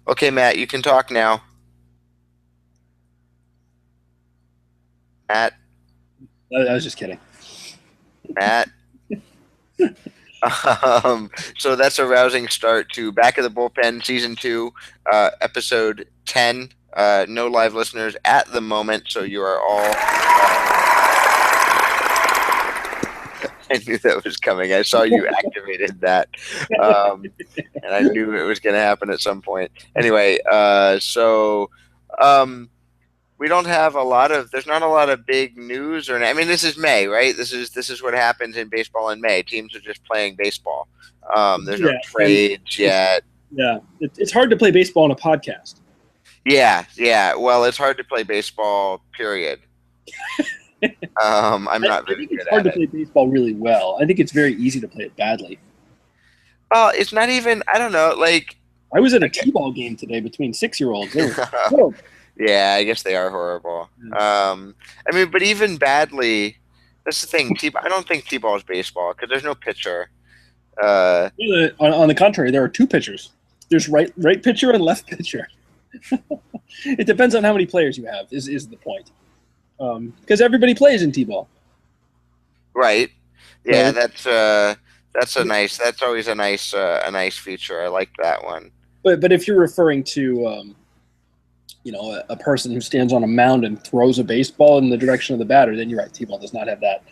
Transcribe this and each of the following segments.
Okay, Matt, you can talk now. Matt, I was just kidding. Matt. So that's a rousing start to Back of the Bullpen Season 2, Episode 10. No live listeners at the moment, so you are all. I knew that was coming. I saw you activated that. And I knew it was going to happen at some point. Anyway, um, we don't have a lot of. There's not a lot of big news, or I mean, this is May, right? This is what happens in baseball in May. Teams are just playing baseball. There's no Yeah, and trades it's yet. it's hard to play baseball on a podcast. Yeah, yeah. Well, it's hard to play baseball. Period. I'm not I very think it's good hard at to it. play baseball really well. I think it's very easy to play it badly. Well, it's not even. I don't know. Like, I was at a I t-ball game today between 6-year-olds. They were guess, horrible. yeah, I guess they are horrible. I mean, but even badly, that's the thing. I don't think T-ball is baseball because there's no pitcher. Uh, On the contrary, there are two pitchers. There's right pitcher and left pitcher. It depends on how many players you have. Is the point? Because everybody plays in t-ball. right. Yeah, So, that's a nice. That's always a nice feature. I like that one. but if you're referring to a person who stands on a mound and throws a baseball in the direction of the batter, then you're right. T-ball does not have that.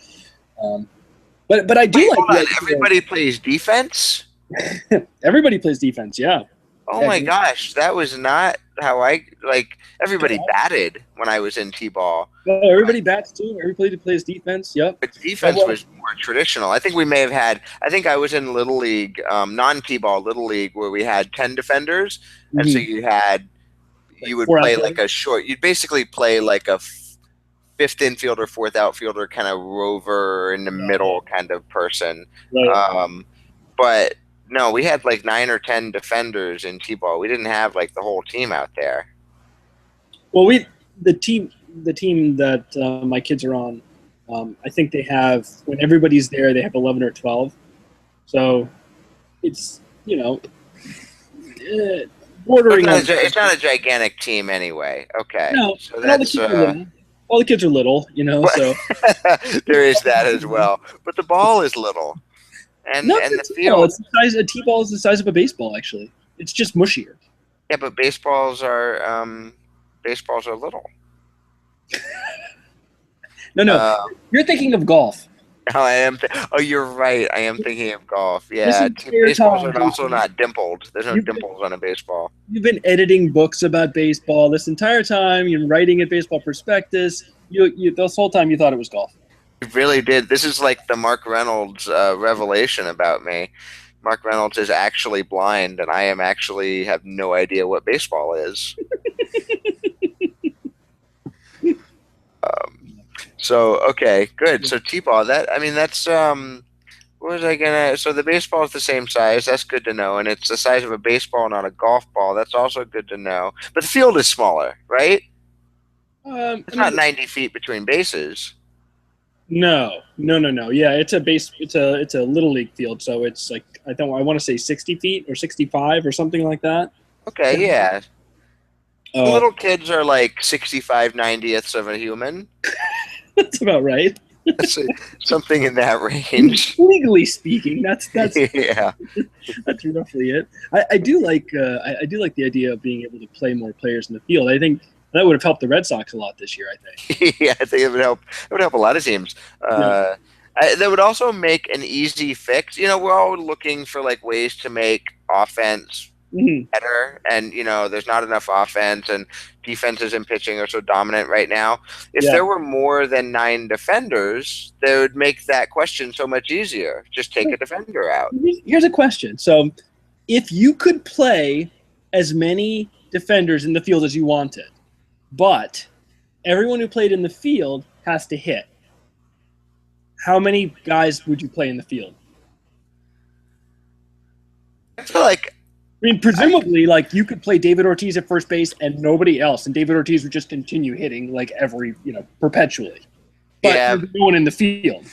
Um, but I do Wait, like hold the on. idea. Everybody plays defense? Everybody plays defense. Yeah. Oh Heck, my gosh, that was not how I like. Everybody yeah. batted when I was in T-ball, Oh, everybody bats too. Everybody plays defense. Yep. but Oh, defense well, was more traditional. I think we may have had. I think I was in Little League, non-T-ball Little League, where we had 10 defenders, and so mhm. Like you would four play like outfielders. a short. You'd basically play like a fifth infielder, fourth outfielder, kind of rover in the Yeah, yeah. middle kind of person. Right. Um, but no, we had like 9 or 10 defenders in T-ball. We didn't have like the whole team out there. Well, the team that my kids are on, I think they have when everybody's there, they have 11 or 12. So it's So it's bordering not on. it's not a gigantic team anyway. Okay, No, so and all the that's kids are little. All the kids are little, so there is that as well. But the ball is little, and not and that the small. field. It's the size. A t-ball is the size of a baseball. Actually, it's just mushier. Yeah, but baseballs are little. No, no, Uh, you're thinking of golf. oh, oh, you're right. I am thinking of golf. This Yeah, entire baseballs time, are also Jason, not dimpled. There's no you've been dimples on a baseball. you've been editing books about baseball this entire time. You're writing a baseball prospectus. You this whole time you thought it was golf. It really did. This is like the Mark Reynolds revelation about me. Mark Reynolds is actually blind, and I am actually have no idea what baseball is. Um, so okay, good. So T-ball. That I mean, that's what was I gonna? So the baseball is the same size. That's good to know, and it's the size of a baseball, not a golf ball. That's also good to know. But the field is smaller, right? I It's not mean, 90 feet between bases. no, no, no, no. Yeah, it's a base. It's a little league field, so it's like I want to say 60 feet or 65 or something like that. Okay, yeah. Uh, Little kids are like 65/90ths of a human. that's about right. That's something in that range. Legally speaking, that's Yeah. that's roughly it. I do like I do like the idea of being able to play more players in the field. I think that would have helped the Red Sox a lot this year. I think. Yeah, I think it would help. It would help a lot of teams. Yeah. That would also make an easy fix. We're all looking for like ways to make offense Mhm. better, and there's not enough offense, and defenses and pitching are so dominant right now. If Yeah. there were more than 9 defenders, that would make that question so much easier. Just take a defender out. Here's a question. So, if you could play as many defenders in the field as you wanted, but everyone who played in the field has to hit, how many guys would you play in the field? I feel like I mean, presumably, like you could play David Ortiz at first base and nobody else, and David Ortiz would just continue hitting like perpetually. But yeah, there's no one in the field.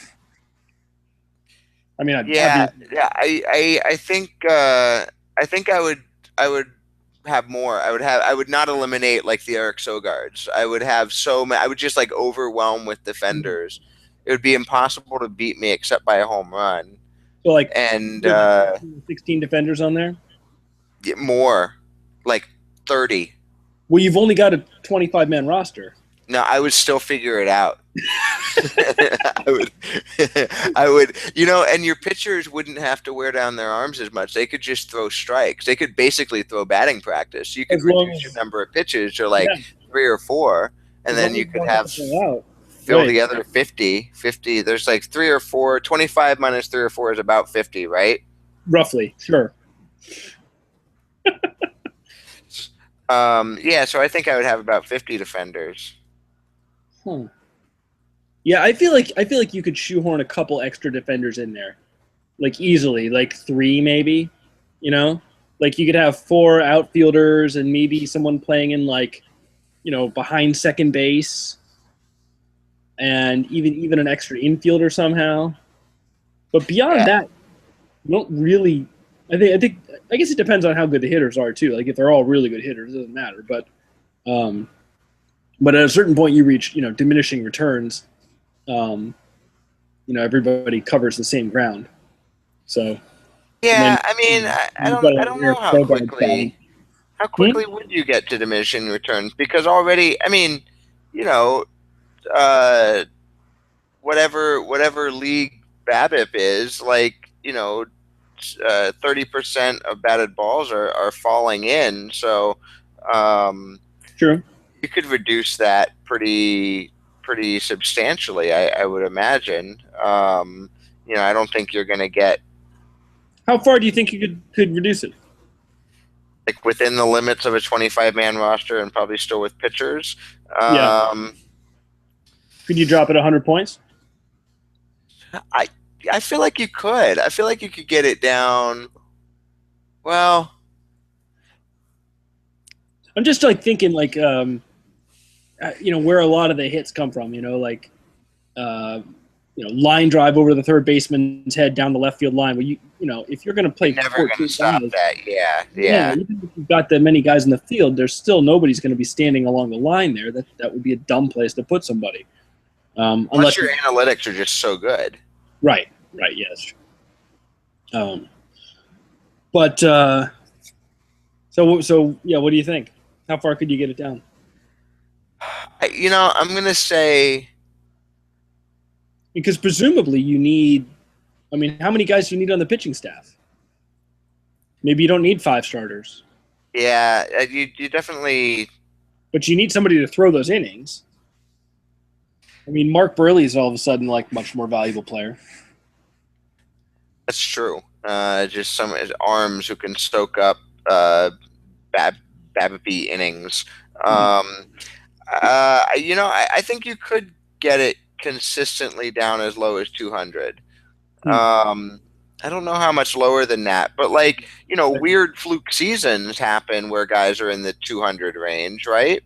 I mean, yeah, yeah. I think I think I would have more. I would not eliminate like the Eric Sogards. I would have so many. I would just like overwhelm with defenders. It would be impossible to beat me except by a home run. So like And you have like 16 defenders on there. get more, like 30. Well, you've only got a 25-man roster. No, I would still figure it out. I would, I would, and your pitchers wouldn't have to wear down their arms as much. They could just throw strikes. They could basically throw batting practice. You could As long reduce your as number of pitches to yeah, like 3 or 4, and as then long as you you could don't have have to play out. fill Right. together 50. 50. There's like 3 or 4. 25 minus 3 or 4 is about 50, right? Roughly, sure. Yeah. So I think I would have about 50 defenders. Huh. Yeah, I feel like you could shoehorn a couple extra defenders in there, like easily, like 3 maybe. You know, like you could have 4 outfielders and maybe someone playing in like behind second base, and even an extra infielder somehow. But beyond Yeah. that, you don't really. I guess it depends on how good the hitters are too. Like if they're all really good hitters, it doesn't matter. Um, but at a certain point, you reach diminishing returns. Um, everybody covers the same ground. So and then Yeah. I mean, you've got I an don't know Eric Bogarts batting. how Hmm? quickly would you get to diminishing returns? Because already, I mean, you know, uh, whatever league BABIP is, like 30% of batted balls are falling in. So um, True. you could reduce that pretty substantially. I would imagine. I don't think you're going to get How far do you think you could reduce it? like within the limits of a 25-man roster and probably still with pitchers. Yeah. Um, Could you drop it 100 points? I I feel like you could. I feel like you could get it down. Well, I'm just like thinking like where a lot of the hits come from. Uh, line drive over the third baseman's head down the left field line. Well, if you're going to you're play never going to 14 stop guys, that. Yeah, yeah, yeah. even if you've got that many guys in the field, there's still nobody's going to be standing along the line there. That would be a dumb place to put somebody. Unless Unless your analytics are just so good. right, yeah, that's true. But so yeah, what do you think? How far could you get it down? I'm going to say, Because presumably you need. I mean, how many guys do you need on the pitching staff? Maybe you don't need 5 starters, yeah, you definitely. but you need somebody to throw those innings. I mean, Mark Burley is all of a sudden like much more valuable player. That's true. Just some arms who can soak up bab Babby innings. Um, I think you could get it consistently down as low as 200. Hmm. I don't know how much lower than that, but like, weird fluke seasons happen where guys are in the 200 range, right?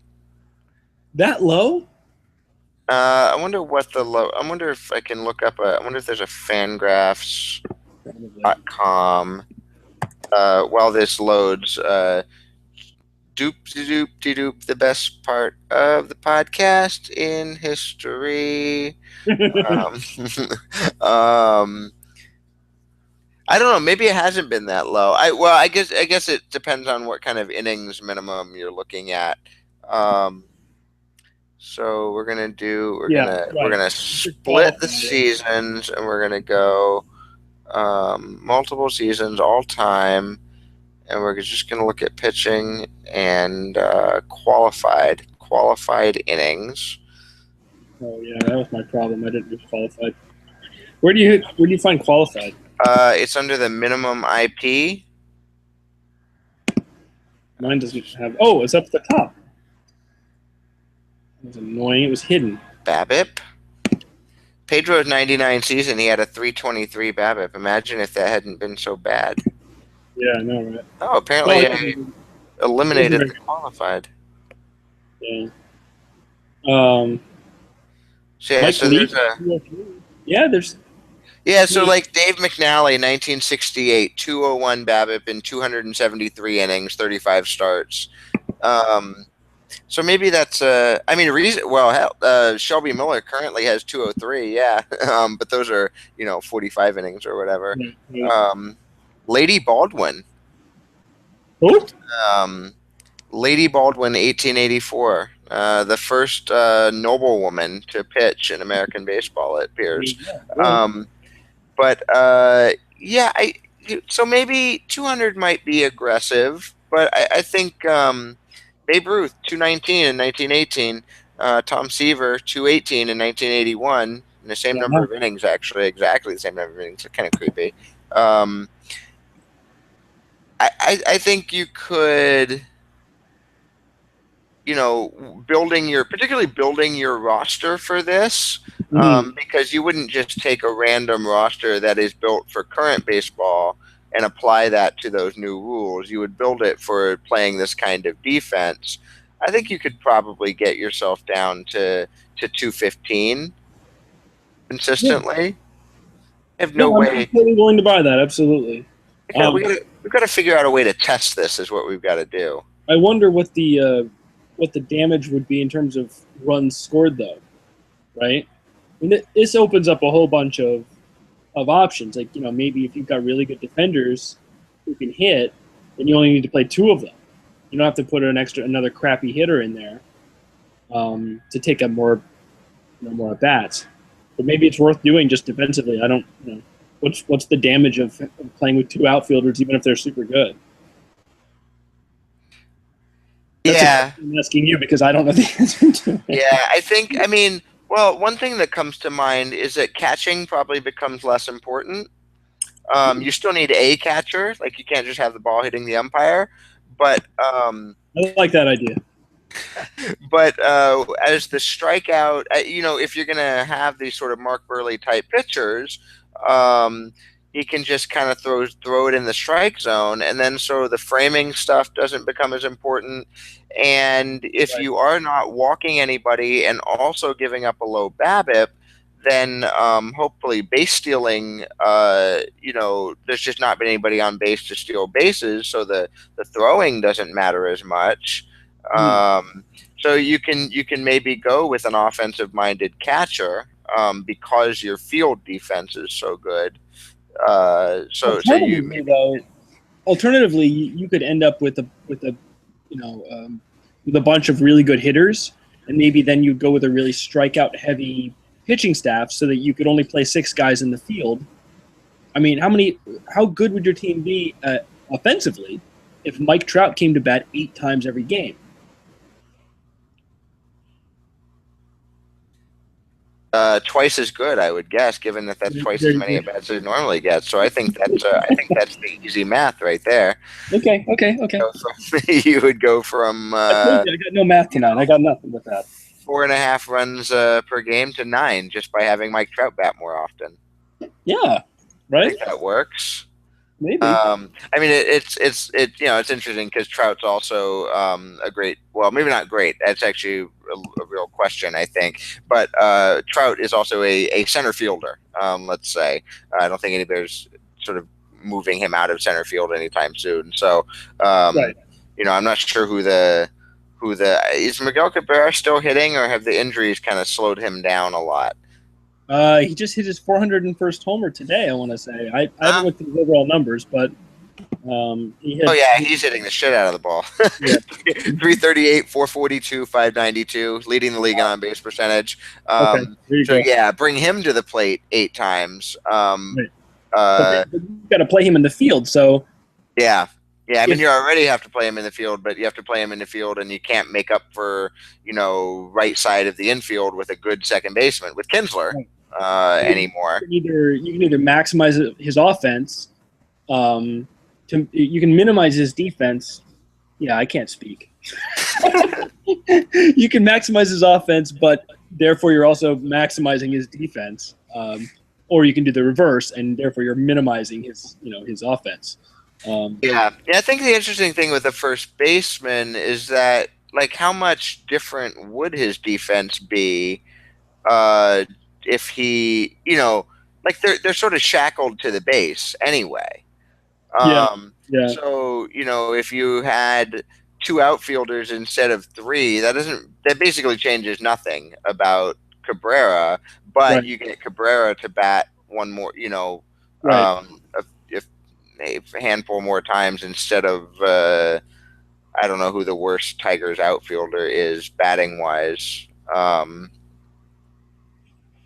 That low? I wonder what the low. I wonder if I can look up I wonder if there's a Fangraphs.com. Probably. While this loads, doop de doop de doop, the best part of the podcast in history. Um, um, I don't know. Maybe it hasn't been that low. I guess it depends on what kind of innings minimum you're looking at. Um, so we're Yeah, right. gonna split the seasons, and we're gonna go multiple seasons all time, and we're just gonna look at pitching and qualified innings. Oh yeah, that was my problem. I didn't do qualified. Where do you find qualified? It's under the minimum IP. Mine doesn't have. Oh, it's up at the top. It was annoying. It was hidden. BABIP. Pedro's 99 season, he had a 323 BABIP. Imagine if that hadn't been so bad. Yeah, I know, right? Oh, apparently I eliminated the qualified. Yeah. So yeah, Mike so Lee. there's a Yeah, there's. Yeah, so Me, like Dave McNally, 1968, 201 BABIP in 273 innings, 35 starts. Um, so maybe that's I mean, reason. Well, hell, Shelby Miller currently has 203. Yeah, but those are 45 innings or whatever. me, me. Um, Lady Baldwin, Oh, um, Lady Baldwin, 1884, the first noblewoman to pitch in American baseball. It there appears. you go. Really? Um, but yeah, so maybe 200 might be aggressive, but I think Babe Ruth 219 in 1918, Tom Seaver 218 in 1981, and the same number Yeah. of innings actually, exactly the same number of innings. Kind of creepy. Um, I think you could, particularly building your roster for this, Mhm. because you wouldn't just take a random roster that is built for current baseball and apply that to those new rules. You would build it for playing this kind of defense. I think you could probably get yourself down to 215 Yeah. consistently. I have no No, I'm way. totally willing to buy that. Absolutely. We got we Um, got we got to figure out a way to test this. Is what we've got to do. I wonder what the damage would be in terms of runs scored, though. Right? I mean, this opens up a whole bunch of options. Like, maybe if you've got really good defenders who can hit, then you only need to play two of them. You don't have to put another crappy hitter in there to take up more at bats. But maybe it's worth doing just defensively. I don't. What's the damage of playing with two outfielders, even if they're super good? That's a Yeah, question I'm asking you because I don't know the answer to it. yeah, I mean, well, one thing that comes to mind is that catching probably becomes less important. You still need a catcher, like you can't just have the ball hitting the umpire, but I like that idea. as the strikeout, if you're gonna have these sort of Mark Burley type pitchers, um, he can just kind of throw it in the strike zone, and then so the framing stuff doesn't become as important. And if Right. you are not walking anybody and also giving up a low BABIP, then hopefully base stealing, there's just not been anybody on base to steal bases, so the throwing doesn't matter as much. Hmm. Um, so you can maybe go with an offensive minded catcher, because your field defense is so good. So you Alternatively, though, alternatively, you could end up with a you know with a bunch of really good hitters, and maybe then you go with a really strikeout heavy pitching staff, so that you could only play six guys in the field. I mean, how good would your team be offensively if Mike Trout came to bat 8 times every game? twice as good, I would guess, given that that's twice There as you many go. at bats as it normally gets. So I think that's the easy math right there. Okay, okay, okay. You would go from I told you I got no math you tonight. know I got nothing with that. 4.5 runs per game to 9 just by having Mike Trout bat more often. Yeah, I right? think that works. Maybe. I mean, it's interesting because Trout's also a great. Well, maybe not great. That's actually a real question, I think. But Trout is also a center fielder. Let's say I don't think anybody's sort of moving him out of center field anytime soon. So, um, Right. I'm not sure who the is Miguel Cabrera still hitting, or have the injuries kind of slowed him down a lot? He just hit his 401st homer today. I want to say I haven't looked at his overall numbers, but he Oh hit. yeah, he's hitting the shit out of the ball. Yeah. 338, 442, 592, leading the league in on base percentage. Okay. There you So go. yeah, bring him to the plate 8 times. Right. But Uh, then you got to play him in the field. So yeah, yeah. I mean, if you already have to play him in the field, but you have to play him in the field, and you can't make up for right side of the infield with a good second baseman with Kinsler right. anymore. You can either maximize his offense, um, you can minimize his defense. Yeah, I can't speak. You can maximize his offense, but therefore you're also maximizing his defense. Or you can do the reverse, and therefore you're minimizing his offense. Um, Yeah, yeah. I think the interesting thing with the first baseman is that, like, how much different would his defense be uh, if he, like they're sort of shackled to the base anyway. Yeah, yeah, So if you had two outfielders instead of three, that basically changes nothing about Cabrera, but right, you get Cabrera to bat one more, right. if a handful more times instead of I don't know who the worst Tigers outfielder is batting wise. Um,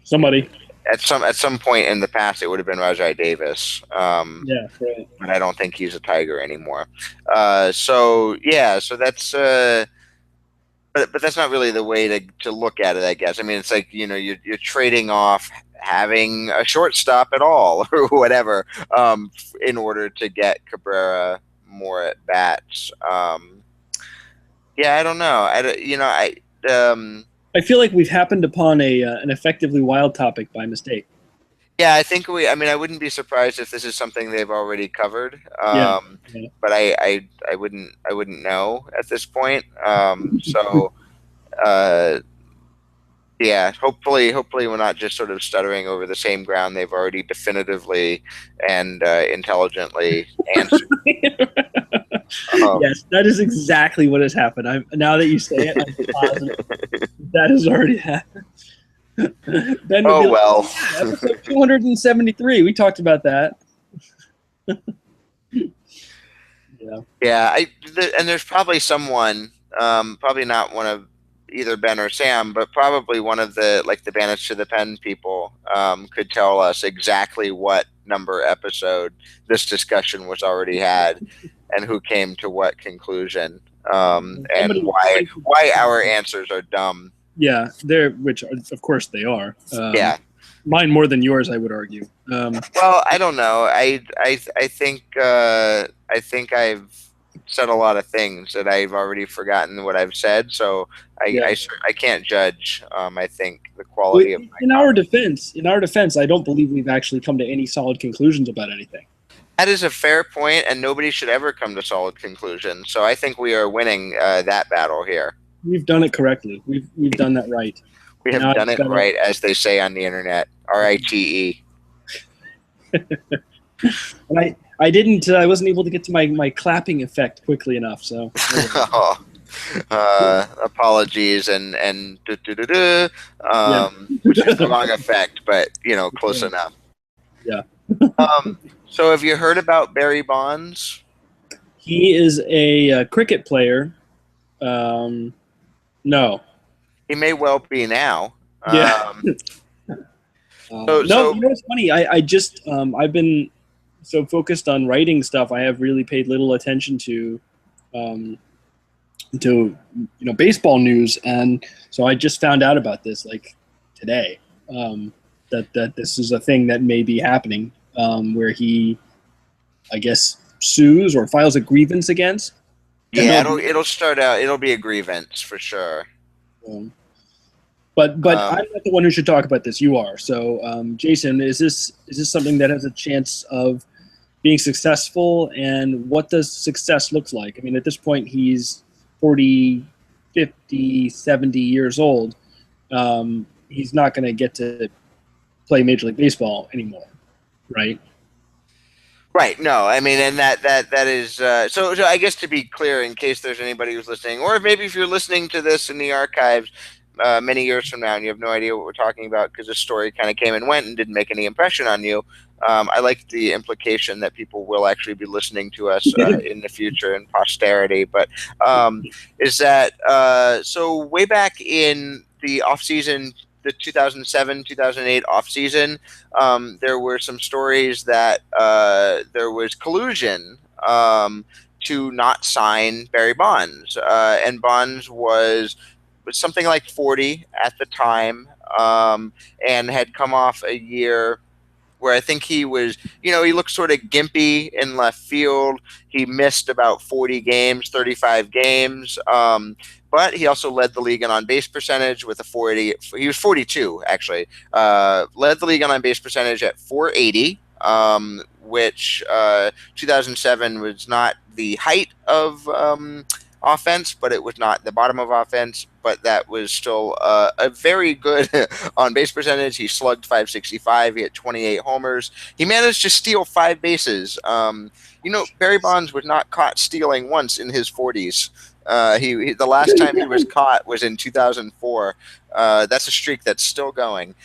Somebody. at some point in the past, it would have been Rajai Davis. Yeah, right. But I don't think he's a Tiger anymore. So yeah, so that's but that's not really the way to look at it, I guess. I mean, it's like you're trading off having a shortstop at all or whatever in order to get Cabrera more at bats. Yeah, I don't know. Um, I feel like we've happened upon a an effectively wild topic by mistake. yeah, I think I mean, I wouldn't be surprised if this is something they've already covered. Yeah, yeah. But I wouldn't know at this point. So uh, yeah, hopefully we're not just sort of stuttering over the same ground they've already definitively and intelligently answered. Um, Yes, that is exactly what has happened. I'm now that you say it, I'm positive that has already happened. Ben would be oh like, well. "Oh yeah, episode 273. We talked about that." Yeah, Yeah, and there's probably someone, probably not one of either Ben or Sam, but probably one of the Banish to the Pen people could tell us exactly what number episode this discussion was already had, and who came to what conclusion, and why our answers are dumb. yeah, they're which of course they are. Yeah. Mine more than yours, I would argue. Well, I don't know. I think I've said a lot of things that I've already forgotten what I've said, so Yeah. I can't judge. I think the quality of my comment. In our defense, I don't believe we've actually come to any solid conclusions about anything. That is a fair point, and nobody should ever come to solid conclusions. So I think we are winning that battle here. We've done it correctly. We've done that right. We Now have I done just it gotta. right, as they say on the internet. RITE. And I didn't. I wasn't able to get to my clapping effect quickly enough. So Oh, apologies and yeah, which is the wrong effect, but close enough. yeah. So have you heard about Barry Bonds? He is a cricket player. No. He may well be now. Yeah. So No. so It's funny. I just I've been so focused on writing stuff. I have really paid little attention um, to baseball news, and so I just found out about this like today. That this is a thing that may be happening, where he, I guess, sues or files a grievance against yeah, MLB. it'll start out. It'll be a grievance for sure. Um, but I'm not the one who should talk about this. You are. So, Jason, is this something that has a chance of being successful? And what does success look like? I mean, at this point, he's 40, 50, 70 years old. He's not going to get to play Major League Baseball anymore, right? Right. No, I mean, and that is so. I guess to be clear, in case there's anybody who's listening, or maybe if you're listening to this in the archives many years from now and you have no idea what we're talking about because this story kind of came and went and didn't make any impression on you, I like the implication that people will actually be listening to us in the future and posterity. But is that so? Way back in the off season, the 2007-2008 off season, there were some stories that there was collusion to not sign Barry Bonds, and Bonds was something like 40 at the time, and had come off a year where I think he was, he looked sort of gimpy in left field. He missed about 40 games, 35 games. But he also led the league in on base percentage with a 480. He was 42, actually. Led the league in on base percentage at 480, which 2007 was not the height of offense, but it was not the bottom of offense. But that was still a very good on base percentage. He slugged 565. He had 28 homers. He managed to steal 5 bases. Barry Bonds was not caught stealing once in his 40s. The last time he was caught was in 2004. That's a streak that's still going.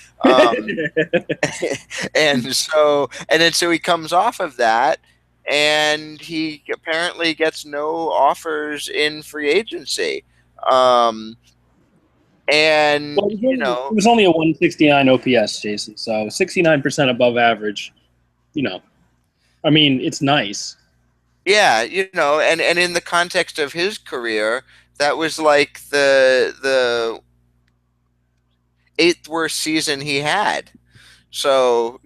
And so he comes off of that, and he apparently gets no offers in free agency. Um, and Well, it was only a 169 OPS, Jason. So 69% above average. I mean, it's nice. yeah, and in the context of his career, that was like the eighth worst season he had. So,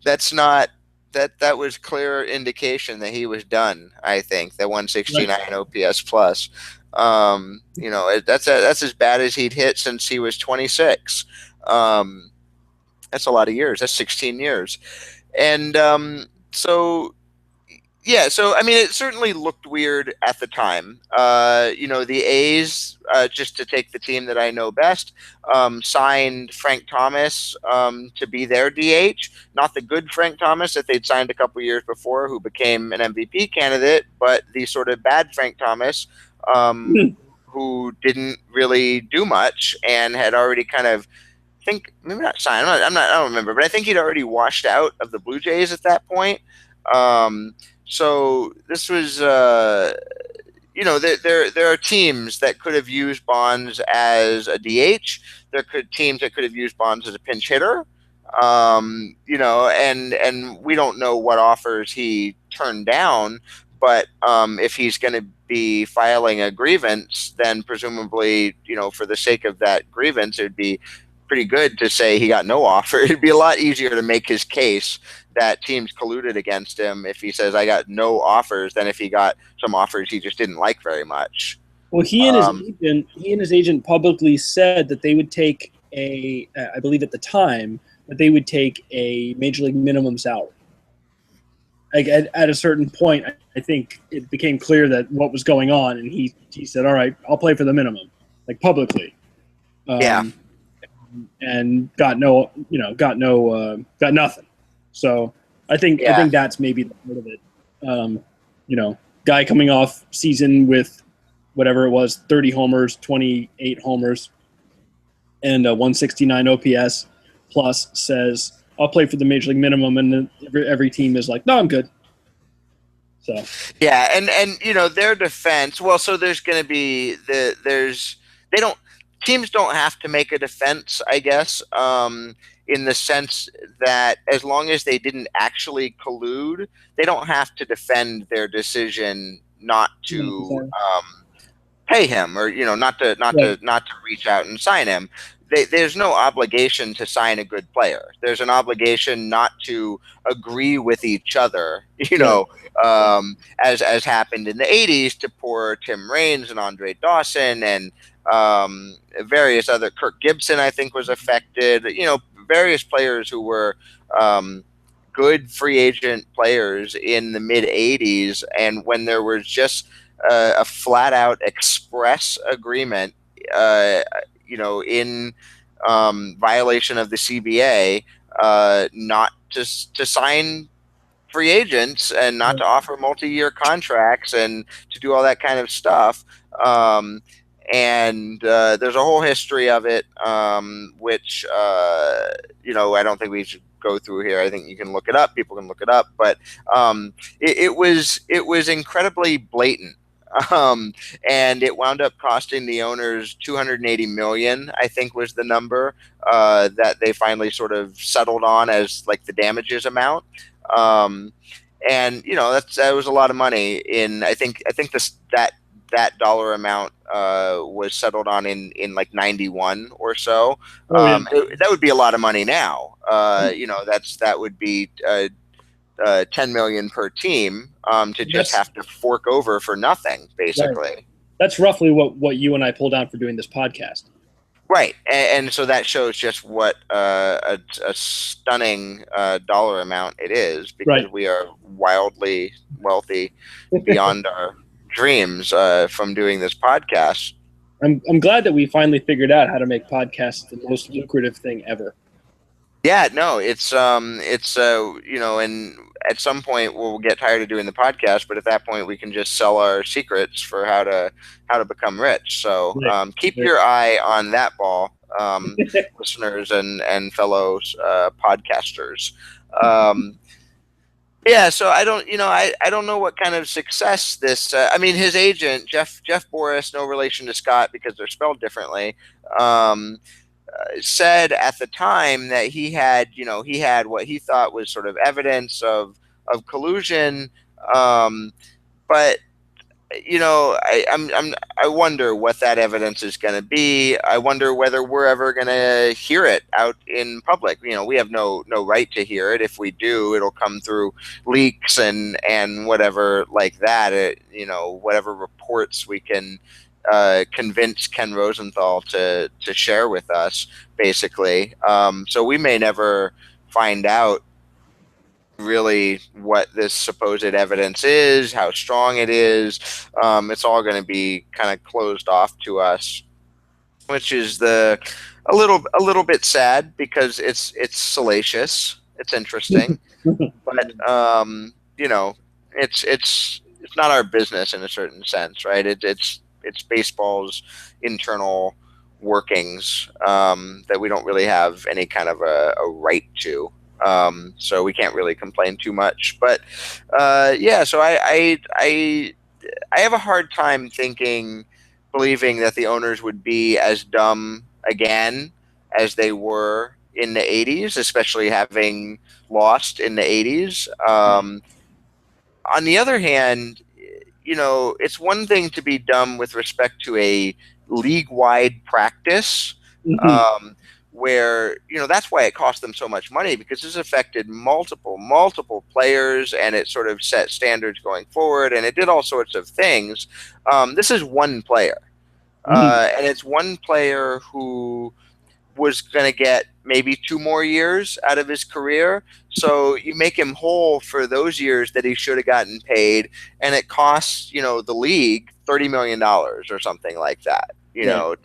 that's not that was clear indication that he was done, I think, that 169 OPS plus. That's as bad as he'd hit since he was 26. That's a lot of years. That's 16 years. And so yeah, so I mean, it certainly looked weird at the time. The A's, just to take the team that I know best, signed Frank Thomas to be their DH. Not the good Frank Thomas that they'd signed a couple years before, who became an MVP candidate, but the sort of bad Frank Thomas, who didn't really do much and had already kind of, I think maybe not signed. I don't remember, but I think he'd already washed out of the Blue Jays at that point. So this was, there are teams that could have used Bonds as a DH. Teams that could have used Bonds as a pinch hitter. And we don't know what offers he turned down. But if he's going to be filing a grievance, then presumably, for the sake of that grievance, it'd be pretty good to say he got no offer. It'd be a lot easier to make his case that teams colluded against him if he says I got no offers than if he got some offers he just didn't like very much. Well, he and his agent publicly said that they would take I believe at the time that they would take a major league minimum salary. Like at a certain point, I think it became clear that what was going on, and he said, "All right, I'll play for the minimum," like publicly. Yeah. And got nothing. So I think that's maybe the part of it. Guy coming off season with whatever it was, 30 homers, 28 homers, and 169 OPS plus says, I'll play for the major league minimum, and then every team is like, no, I'm good. So yeah, and their defense. Well, so there's going to be teams don't have to make a defense, I guess, in the sense that as long as they didn't actually collude, they don't have to defend their decision not to pay him, or not to reach out and sign him. There's no obligation to sign a good player. There's an obligation not to agree with each other, as happened in the 80s to poor Tim Raines and Andre Dawson and various other. Kirk Gibson, I think, was affected. Various players who were good free agent players in the mid 80s, and when there was just a flat out express agreement, in violation of the CBA, not to sign free agents and not to offer multi-year contracts and to do all that kind of stuff. And there's a whole history of it, which I don't think we should go through here. I think you can look it up. People can look it up, but it was incredibly blatant. And it wound up costing the owners $280 million, I think was the number that they finally sort of settled on as like the damages amount. And that was a lot of money. I think that dollar amount was settled on in like 91 or so. That would be a lot of money now. That would be 10 million per team to just have to fork over for nothing, basically. Right. That's roughly what you and I pulled down for doing this podcast. Right, and so that shows just what a stunning dollar amount it is, because we are wildly wealthy beyond our dreams from doing this podcast. I'm glad that we finally figured out how to make podcasts the most lucrative thing ever. Yeah, no, it's and at some point we'll get tired of doing the podcast, but at that point we can just sell our secrets for how to become rich. So Right. keep Right. your eye on that ball, listeners and fellow podcasters. Um, yeah, so I don't know what kind of success this. I mean, his agent Jeff Boris, no relation to Scott because they're spelled differently. Um, Said at the time that he had what he thought was sort of evidence of collusion, um, but I wonder what that evidence is going to be. I wonder whether we're ever going to hear it out in public. We have no right to hear it. If we do, it'll come through leaks and whatever like that. Whatever reports we can convince Ken Rosenthal to share with us, basically. So we may never find out really what this supposed evidence is, how strong it is. It's all going to be kind of closed off to us, which is a little bit sad because it's salacious, it's interesting, but it's not our business in a certain sense, right? It's baseball's internal workings that we don't really have any kind of a right to. So we can't really complain too much. But yeah, so I have a hard time believing that the owners would be as dumb again as they were in the 80s, especially having lost in the 80s. On the other hand, it's one thing to be dumb with respect to a league-wide practice, Mhm. um, where that's why it cost them so much money, because this affected multiple players, and it sort of set standards going forward, and it did all sorts of things. This is one player, Mhm. and it's one player who was going to get maybe 2 more years out of his career. So you make him whole for those years that he should have gotten paid, and it costs the league $30 million or something like that. Right.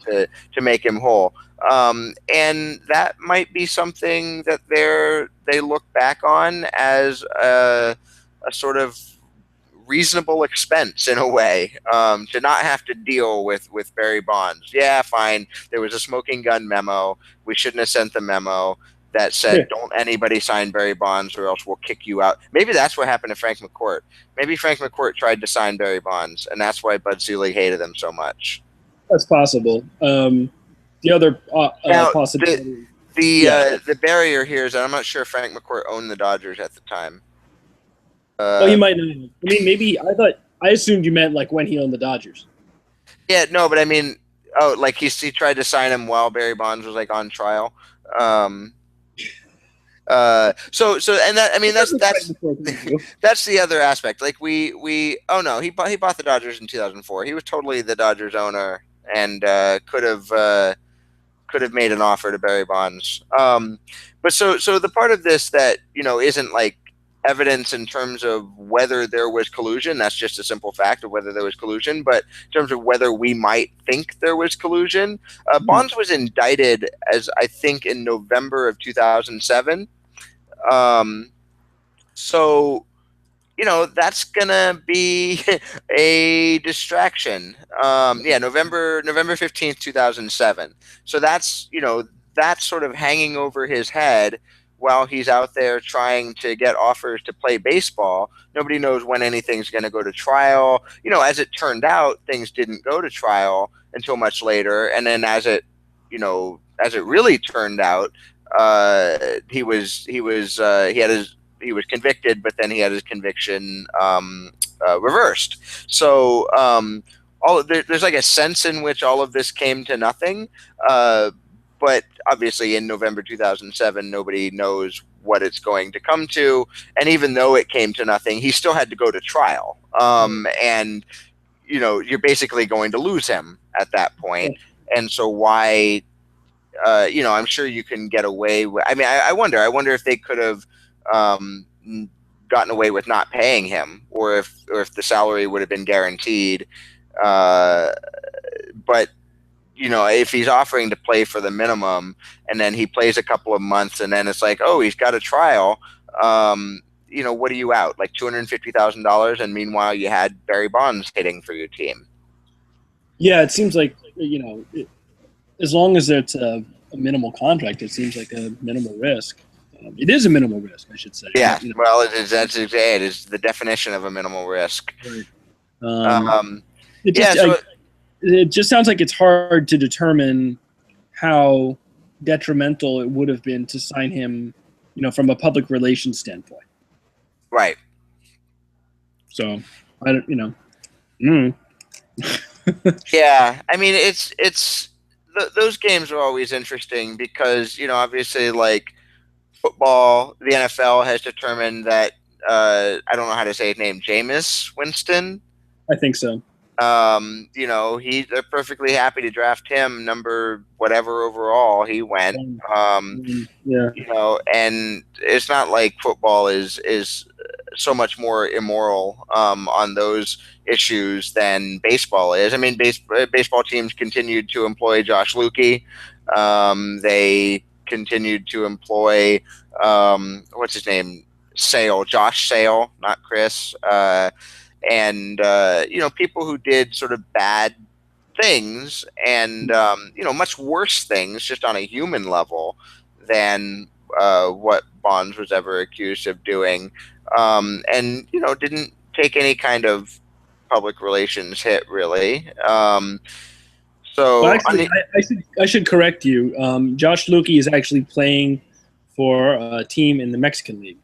To make him whole, and that might be something that they look back on as a sort of reasonable expense in a way, to not have to deal with Barry Bonds. Yeah, fine. There was a smoking gun memo. We shouldn't have sent the memo that said, "Don't anybody sign Barry Bonds, or else we'll kick you out." Maybe that's what happened to Frank McCourt. Maybe Frank McCourt tried to sign Barry Bonds, and that's why Bud Selig hated him so much. That's possible. The other Now, possibility, yeah. the barrier here is that I'm not sure Frank McCourt owned the Dodgers at the time. Oh, he Uh, might not. I mean, maybe I assumed you meant like when he owned the Dodgers. Yeah, no, but I mean, oh, like he tried to sign him while Barry Bonds was like on trial. Um, so and that I mean It that's doesn't that's quite look like you. that's the other aspect. Like we oh no, he bought the Dodgers in 2004. He was totally the Dodgers owner and could have made an offer to Barry Bonds. But so the part of this that isn't like evidence in terms of whether there was collusion. That's just a simple fact of whether there was collusion. But in terms of whether we might think there was collusion, Bonds was indicted as I think in November of 2007. Um, so that's gonna be a distraction. Yeah, November 15th, 2007. So that's sort of hanging over his head while he's out there trying to get offers to play baseball. Nobody knows when anything's going to go to trial. As it turned out, things didn't go to trial until much later, and then as it really turned out, he was convicted, but then he had his conviction reversed. So there's like a sense in which all of this came to nothing. But obviously, in November 2007, nobody knows what it's going to come to. And even though it came to nothing, he still had to go to trial. And you're basically going to lose him at that point. And so why I'm sure you can get away with. I mean, I wonder if they could have gotten away with not paying him, or if the salary would have been guaranteed. Uh, but if he's offering to play for the minimum and then he plays a couple of months and then it's like, oh, he's got a trial, what are you out? Like $250,000, and meanwhile you had Barry Bonds hitting for your team. Yeah, it seems like as long as it's a minimal contract, it seems like a minimal risk. It is a minimal risk, I should say. Yeah, well, that's exactly it. Is the definition of a minimal risk. Right. It just, yeah, so it just sounds like it's hard to determine how detrimental it would have been to sign him, from a public relations standpoint. Right. So I don't, Yeah, I mean, it's those games are always interesting because obviously, like football, the NFL has determined that I don't know how to say his name, Jameis Winston. I think so. They're perfectly happy to draft him number whatever overall he went. Yeah. And it's not like football is so much more immoral on those issues than baseball is. I mean, baseball teams continued to employ Josh Lukey. They continued to employ what's his name, Josh Sale, not Chris. And people who did sort of bad things and much worse things just on a human level than what Bonds was ever accused of doing, and didn't take any kind of public relations hit really. So well, actually, I should correct you. Josh Lukey is actually playing for a team in the Mexican League.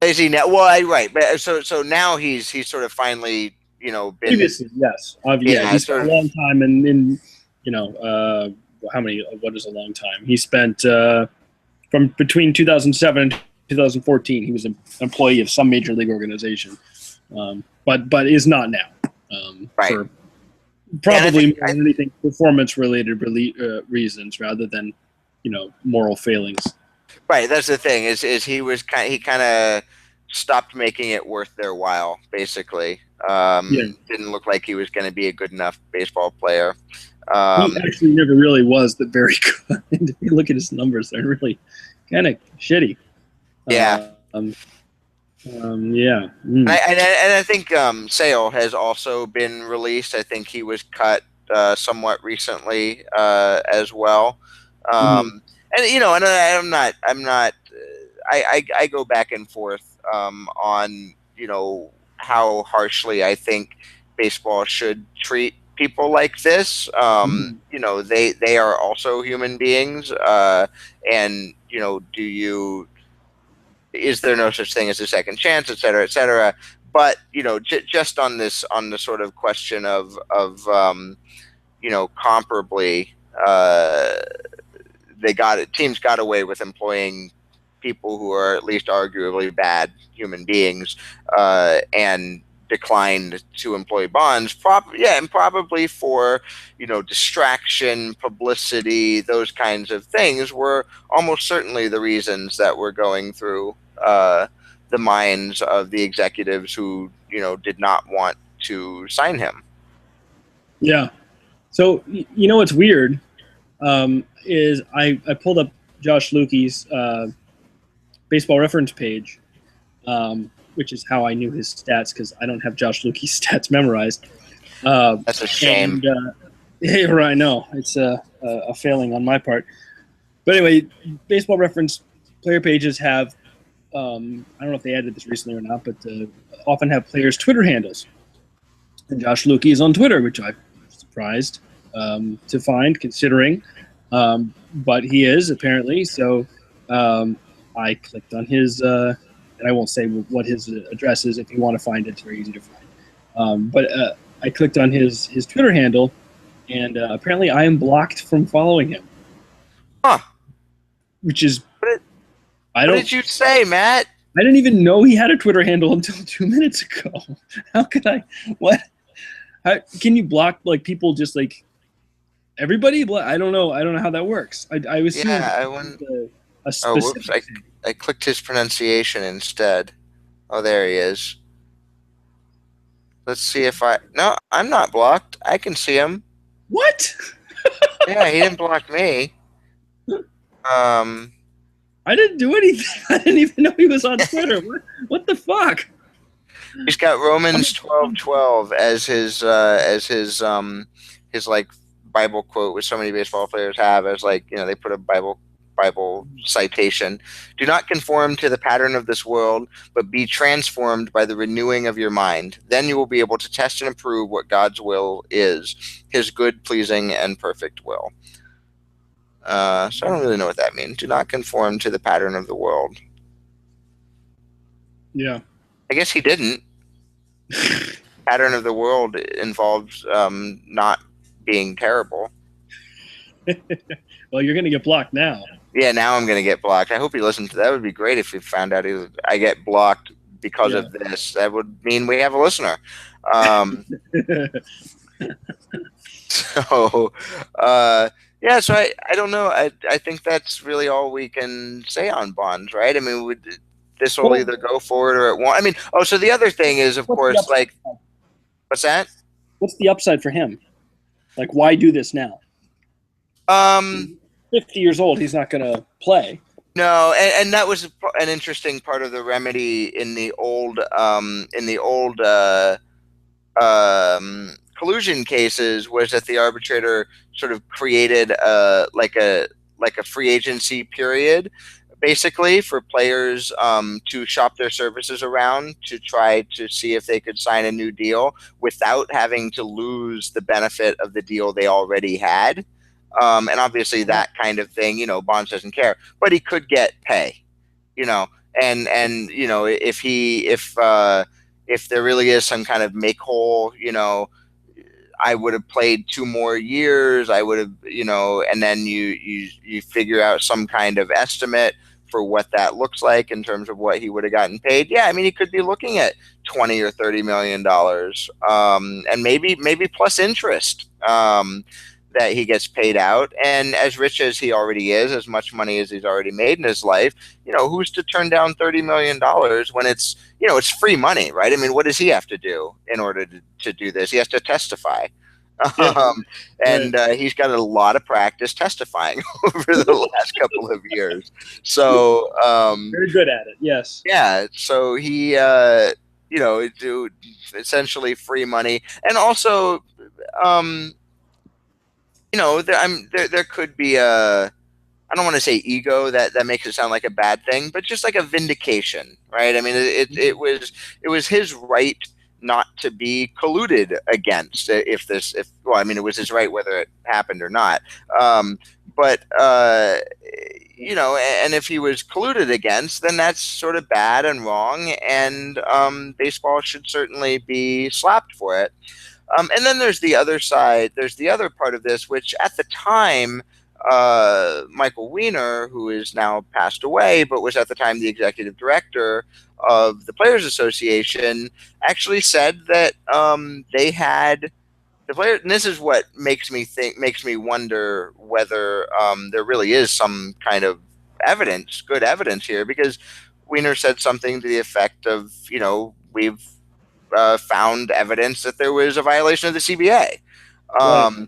Is he now? Well, right. But so now he's sort of finally, been previously, yes, yeah, he spent a long time in how many? What is a long time? He spent from between 2007 and 2014. He was an employee of some major league organization, but is not now. Right. For probably more than anything, performance related reasons rather than moral failings. Right, that's the thing. Is he kind of stopped making it worth their while, basically. Didn't look like he was going to be a good enough baseball player. He actually never really was very good. If you look at his numbers, they're really kind of shitty. Yeah. Yeah. And I think Sale has also been released. I think he was cut somewhat recently as well. And and I'm not. I go back and forth on how harshly I think baseball should treat people like this. They are also human beings, and is there no such thing as a second chance, et cetera, et cetera. But just on the sort of question of comparably. Teams got away with employing people who are at least arguably bad human beings, and declined to employ Bonds. And probably for distraction, publicity, those kinds of things were almost certainly the reasons that were going through the minds of the executives who did not want to sign him. Yeah. So what's weird. Is I pulled up Josh Lukey's baseball reference page, which is how I knew his stats because I don't have Josh Lukey's stats memorized. That's a shame. And, I know it's a failing on my part. But anyway, baseball reference player pages have I don't know if they added this recently or not, but often have players' Twitter handles. And Josh Lukey is on Twitter, which I'm surprised to find, considering. But he is apparently. So I clicked on his, and I won't say what his address is. If you want to find it, it's very easy to find. But I clicked on his Twitter handle, and apparently I am blocked from following him. Huh? Which is what did you say, Matt? I didn't even know he had a Twitter handle until 2 minutes ago. How could I? What? How can you block people just everybody? I don't know. I don't know how that works. I was I clicked his pronunciation instead. Oh, there he is. Let's see if I. No, I'm not blocked. I can see him. What? Yeah, he didn't block me. Um, I didn't do anything. I didn't even know he was on Twitter. What the fuck? he's got I'm, Romans twelve I'm, twelve as his like Bible quote, which so many baseball players have as like they put a Bible citation. Do not conform to the pattern of this world, but be transformed by the renewing of your mind. Then you will be able to test and approve what God's will is, His good, pleasing, and perfect will. So I don't really know what that means. Do not conform to the pattern of the world. yeah. I guess he didn't. Pattern of the world involves not being terrible. Well, you're gonna get blocked now. Yeah, now I'm gonna get blocked. I hope he listened to that. Would be great if he found out I get blocked because Yeah. of this. That would mean we have a listener. Um, so, yeah. So I don't know. I think that's really all we can say on bonds, right? I mean, this will Well, either go forward or it won't. I mean, oh, so the other thing is, of what's the course, upside? like, what's that? What's the upside for him? Like, why do this now? Um, 50 years old, he's not gonna play. No, and that was an interesting part of the remedy in the old collusion cases was that the arbitrator sort of created like a free agency period, basically for players to shop their services around to try to see if they could sign a new deal without having to lose the benefit of the deal they already had. And obviously that kind of thing, Bonds doesn't care, but he could get pay, you know, and if there really is some kind of make whole, I would have played 2 more years. I would have, and then you figure out some kind of estimate for what that looks like in terms of what he would have gotten paid. Yeah, I mean, he could be looking at 20 or 30 million dollars, and maybe plus interest. That he gets paid out, and as rich as he already is, as much money as he's already made in his life, who's to turn down $30 million when it's free money, right? I mean, what does he have to do in order to do this? He has to testify. Yeah, Um, right. and he's got a lot of practice testifying over the last couple of years. So, Very good at it. Yes. yeah, so he, do essentially free money. And also, um, there could be I don't want to say ego, that makes it sound like a bad thing, but just like a vindication, right? I mean, it was his right not to be colluded against. If well, I mean, it was his right whether it happened or not. But and if he was colluded against, then that's sort of bad and wrong, and baseball should certainly be slapped for it. And then there's the other side. There's the other part of this, which at the time, Michael Weiner, who is now passed away, but was at the time the executive director of the Players Association, actually said that they had the player. And this is what makes me wonder whether there really is some kind of good evidence here, because Weiner said something to the effect of, we've found evidence that there was a violation of the CBA. Right.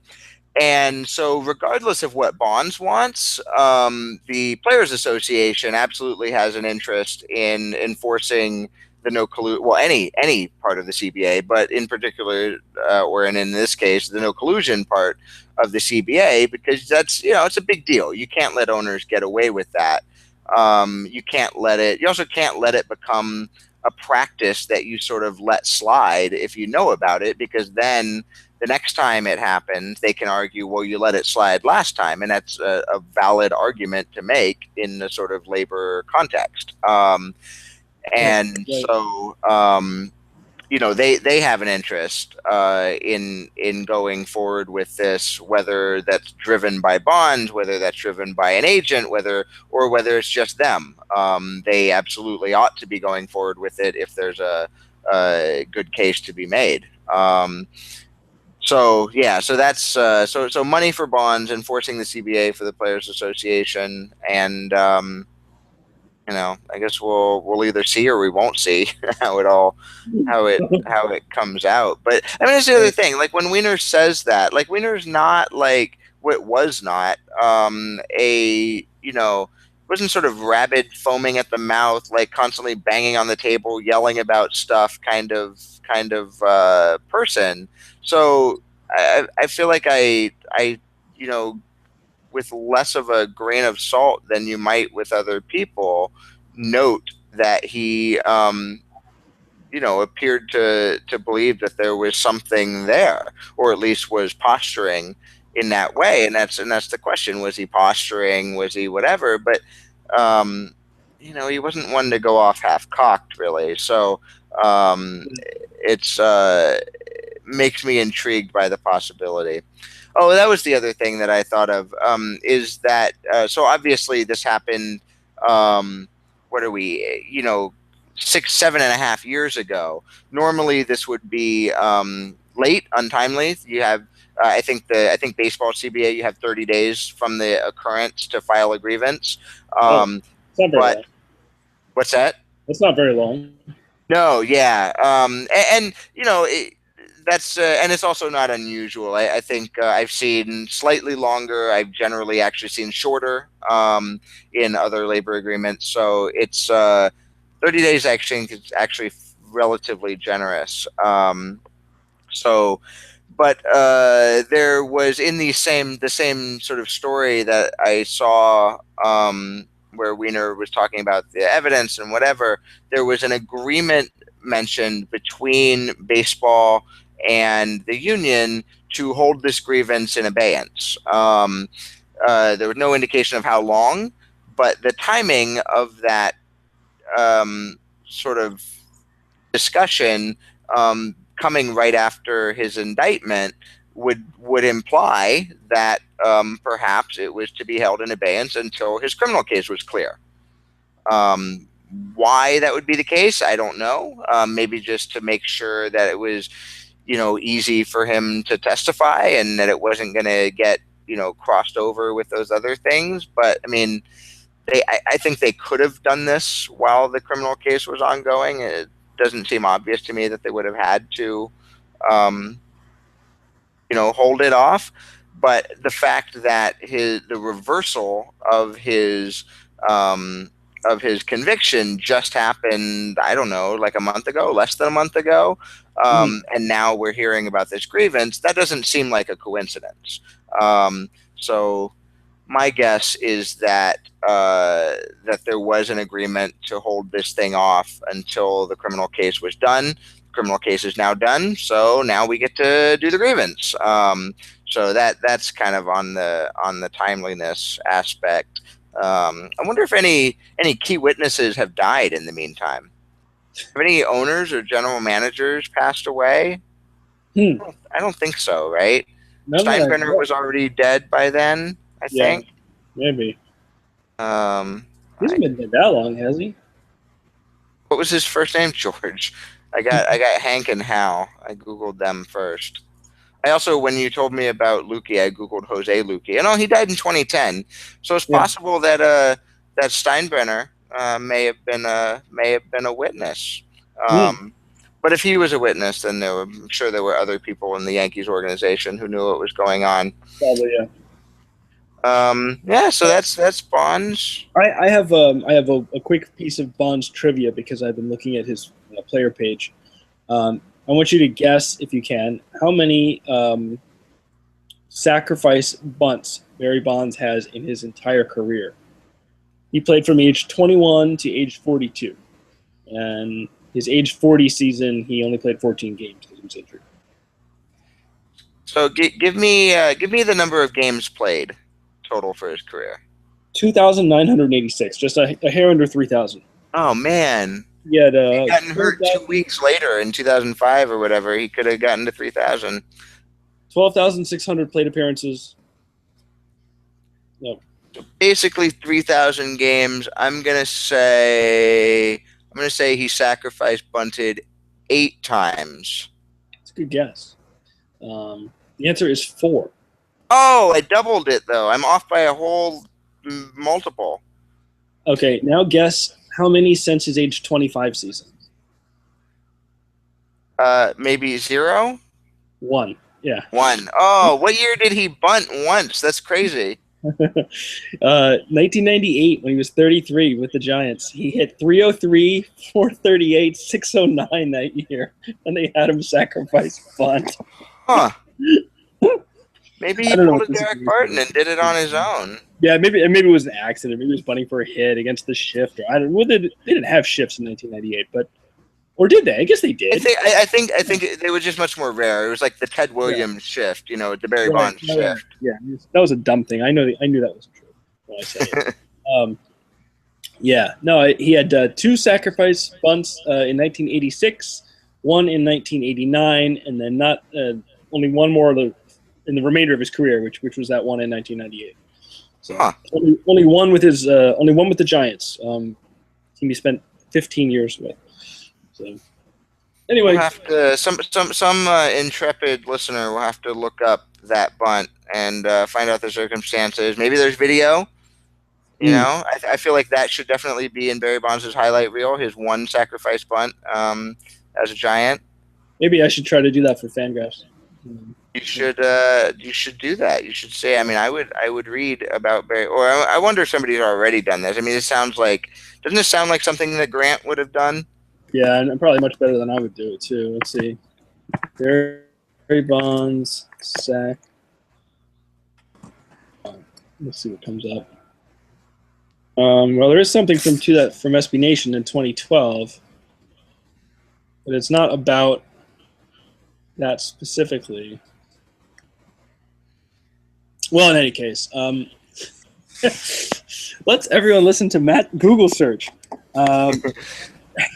And so, regardless of what Bonds wants, the Players Association absolutely has an interest in enforcing the no collusion. Well, any part of the CBA, but in particular, or in this case, the no collusion part of the CBA, because that's it's a big deal. You can't let owners get away with that. You can't let it. You also can't let it become a practice that you sort of let slide if you know about it, because then the next time it happens, they can argue, well, you let it slide last time, and that's a valid argument to make in the sort of labor context. Right. And Right. so, they have an interest in going forward with this, whether that's driven by Bonds, whether that's driven by an agent, whether it's just them. They absolutely ought to be going forward with it if there's a good case to be made. So yeah, so that's so money for Bonds, enforcing the CBA for the Players Association, and I guess we'll either see or we won't see how it all how it comes out. But I mean, that's the other thing. Like when Wiener says that, like Wiener's not like what was not a wasn't sort of rabid, foaming at the mouth, like constantly banging on the table, yelling about stuff, kind of person. So I feel like I you know with less of a grain of salt than you might with other people, note that he, appeared to believe that there was something there, or at least was posturing in that way. And that's the question: was he posturing? Was he whatever? But um, he wasn't one to go off half cocked, really. So it's makes me intrigued by the possibility. Oh, that was the other thing that I thought of. Is that so? Obviously, this happened. Um, what are we? 6, 7.5 years ago. Normally, this would be late, untimely. You have, I think baseball CBA. You have 30 days from the occurrence to file a grievance. Oh, Um, it's not very but long. what's that? It's not very long. No, yeah, and that's and it's also not unusual. I think I've seen slightly longer. I've generally actually seen shorter in other labor agreements. So it's 30 days. I think it's actually relatively generous. So but there was in the same sort of story that I saw where Wiener was talking about the evidence and whatever. There was an agreement mentioned between baseball and the union to hold this grievance in abeyance. There was no indication of how long, but the timing of that sort of discussion coming right after his indictment would imply that perhaps it was to be held in abeyance until his criminal case was clear. Um, why that would be the case, I don't know. Maybe just to make sure that it was, easy for him to testify and that it wasn't going to get, crossed over with those other things. But I mean, I think they could have done this while the criminal case was ongoing. It doesn't seem obvious to me that they would have had to, um, hold it off. But the fact that the reversal um, of his conviction just happened, I don't know, like a month ago, less than a month ago, Mhm. and now we're hearing about this grievance. That doesn't seem like a coincidence. So my guess is that there was an agreement to hold this thing off until the criminal case was done. The criminal case is now done, so now we get to do the grievance. So that's kind of on the timeliness aspect. I wonder if any key witnesses have died in the meantime. Have any owners or general managers passed away? Hmm. I don't think so, right? None that I Steinbrenner know. was already dead by then, I Yeah, think. maybe. Um, He I, hasn't been dead that long, has he? what was his first name? George. I got Hank and Hal. I googled them first. I also, when you told me about Lukey, I googled Jose Lukey. And oh, he died in 2010. So it's Yeah. possible that Steinbrenner may have been a witness. Hmm. Um, but if he was a witness, then I'm sure there were other people in the Yankees organization who knew what was going on. Probably, yeah. Yeah, so that's Bonds. I have a quick piece of Bond's trivia because I've been looking at his player page. I want you to guess, if you can, how many sacrifice bunts Barry Bonds has in his entire career. He played from age 21 to age 42, and his age 40 season, he only played 14 games because he was injured. So give me the number of games played total for his career. 2,986, just a hair under 3,000. Oh man, He had he gotten hurt 12,000 2 weeks later in 2005 or whatever. He could have gotten to 3,000. 12,600 plate appearances. No, Basically 3,000 games. I'm gonna say he sacrificed bunted 8 times. it's a good guess. The answer is four. Oh, I doubled it though. I'm off by a whole multiple. Okay, now guess how many since his age 25 season? Maybe zero? One. Yeah. One. Oh, what year did he bunt once? That's crazy. 1998 when he was 33 with the Giants. He hit 303, 438, 609 that year, and they had him sacrifice bunt. Huh. Maybe I he don't know pulled what a the Derek situation Barton and did it on his is. own. Yeah, maybe it was an accident. Maybe he was bunting for a hit against the shift. Or I don't. Well, they didn't have shifts in 1998, but or did they? I guess they I did. think I, I think I think they were just much more rare. It was like the Ted Yeah. Williams shift, the Barry Right. Bonds No, yeah. shift. Yeah. That was a dumb thing. I knew that wasn't true when I said it. Um, yeah. No, he had two sacrifice bunts in 1986, one in 1989, and then not only one more in the remainder of his career, which was that one in 1998. So Huh. only one with his only one with the Giants. Team he spent 15 years with. So We'll anyway, have to some intrepid listener will have to look up that bunt and find out the circumstances. Maybe there's video. mm, I feel like that should definitely be in Barry Bonds' highlight reel. His one sacrifice bunt as a Giant. maybe I should try to do that for Fangraphs. You should do that. You should say. I mean, I would read about Barry, or I wonder if somebody's already done this. I mean, it sounds like doesn't it sound like something that Grant would have done? Yeah, and probably much better than I would do it too. Let's see. Barry Bonds sack. Let's see what comes up. Well, there is something from SB Nation in 2012, but it's not about that specifically. Well, in any case, let's everyone listen to Matt Google search. Um,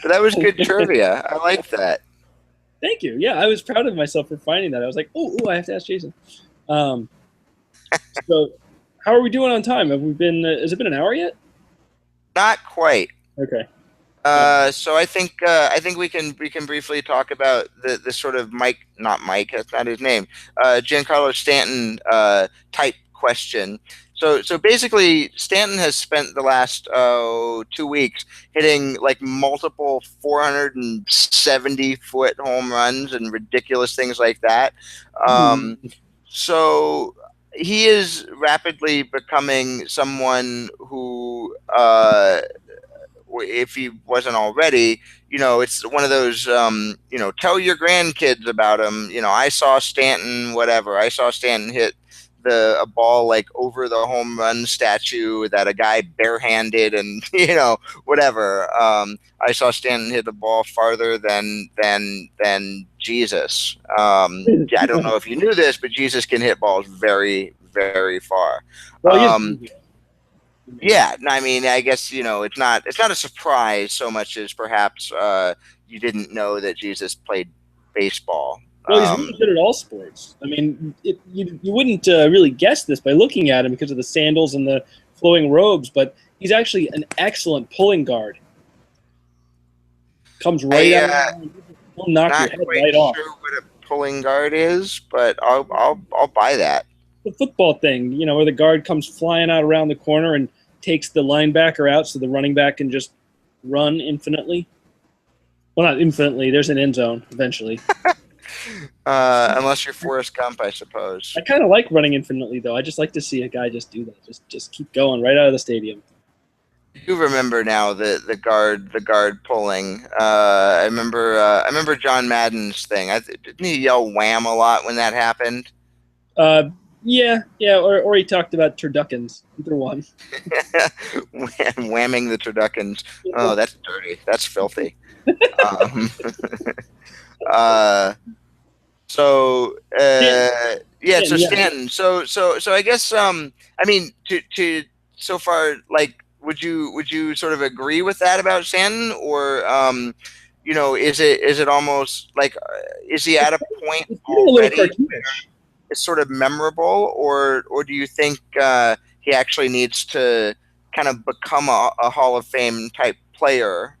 But that was good trivia. I like that. Thank you. Yeah, I was proud of myself for finding that. I was like, I have to ask Jason. Um, so, how are we doing on time? Have we been? Has it been an hour yet? Not quite. Okay. So I think we can briefly talk about the sort of Mike, not Mike, that's not his name, Giancarlo Stanton type question. So basically, Stanton has spent the last 2 weeks hitting like multiple 470-foot home runs and ridiculous things like that. Um, Hmm. so he is rapidly becoming someone who if he wasn't already, it's one of those, tell your grandkids about him. I saw Stanton, whatever. I saw Stanton hit a ball like over the home run statue that a guy barehanded and, whatever. I saw Stanton hit the ball farther than Jesus. I don't know if you knew this, but Jesus can hit balls very, very far. Well, he is. Um, yeah, I mean, I guess it's not a surprise so much as perhaps you didn't know that Jesus played baseball. Well, he's really good at all sports. I mean, you wouldn't really guess this by looking at him because of the sandals and the flowing robes, but he's actually an excellent pulling guard. Comes right I out, he'll knock your not head quite right off. sure what a pulling guard is, but I'll buy that. The football thing, where the guard comes flying out around the corner and takes the linebacker out, so the running back can just run infinitely. Well, not infinitely. There's an end zone eventually. Unless you're Forrest Gump, I suppose. I kind of like running infinitely, though. I just like to see a guy just do that. Just keep going right out of the stadium. You remember now the guard pulling. I remember John Madden's thing. Didn't he yell "wham" a lot when that happened? Uh, yeah. Or he talked about turduckens. Either one. Whamming the turduckens. Oh, that's dirty. That's filthy. Um, uh, so yeah, so Stanton, yeah. Stanton. So I guess I mean to so far, like, would you sort of agree with that about Stanton, or is it almost like is he at a point It's getting a little already cartoonish. is sort of memorable, or do you think he actually needs to kind of become a Hall of Fame type player?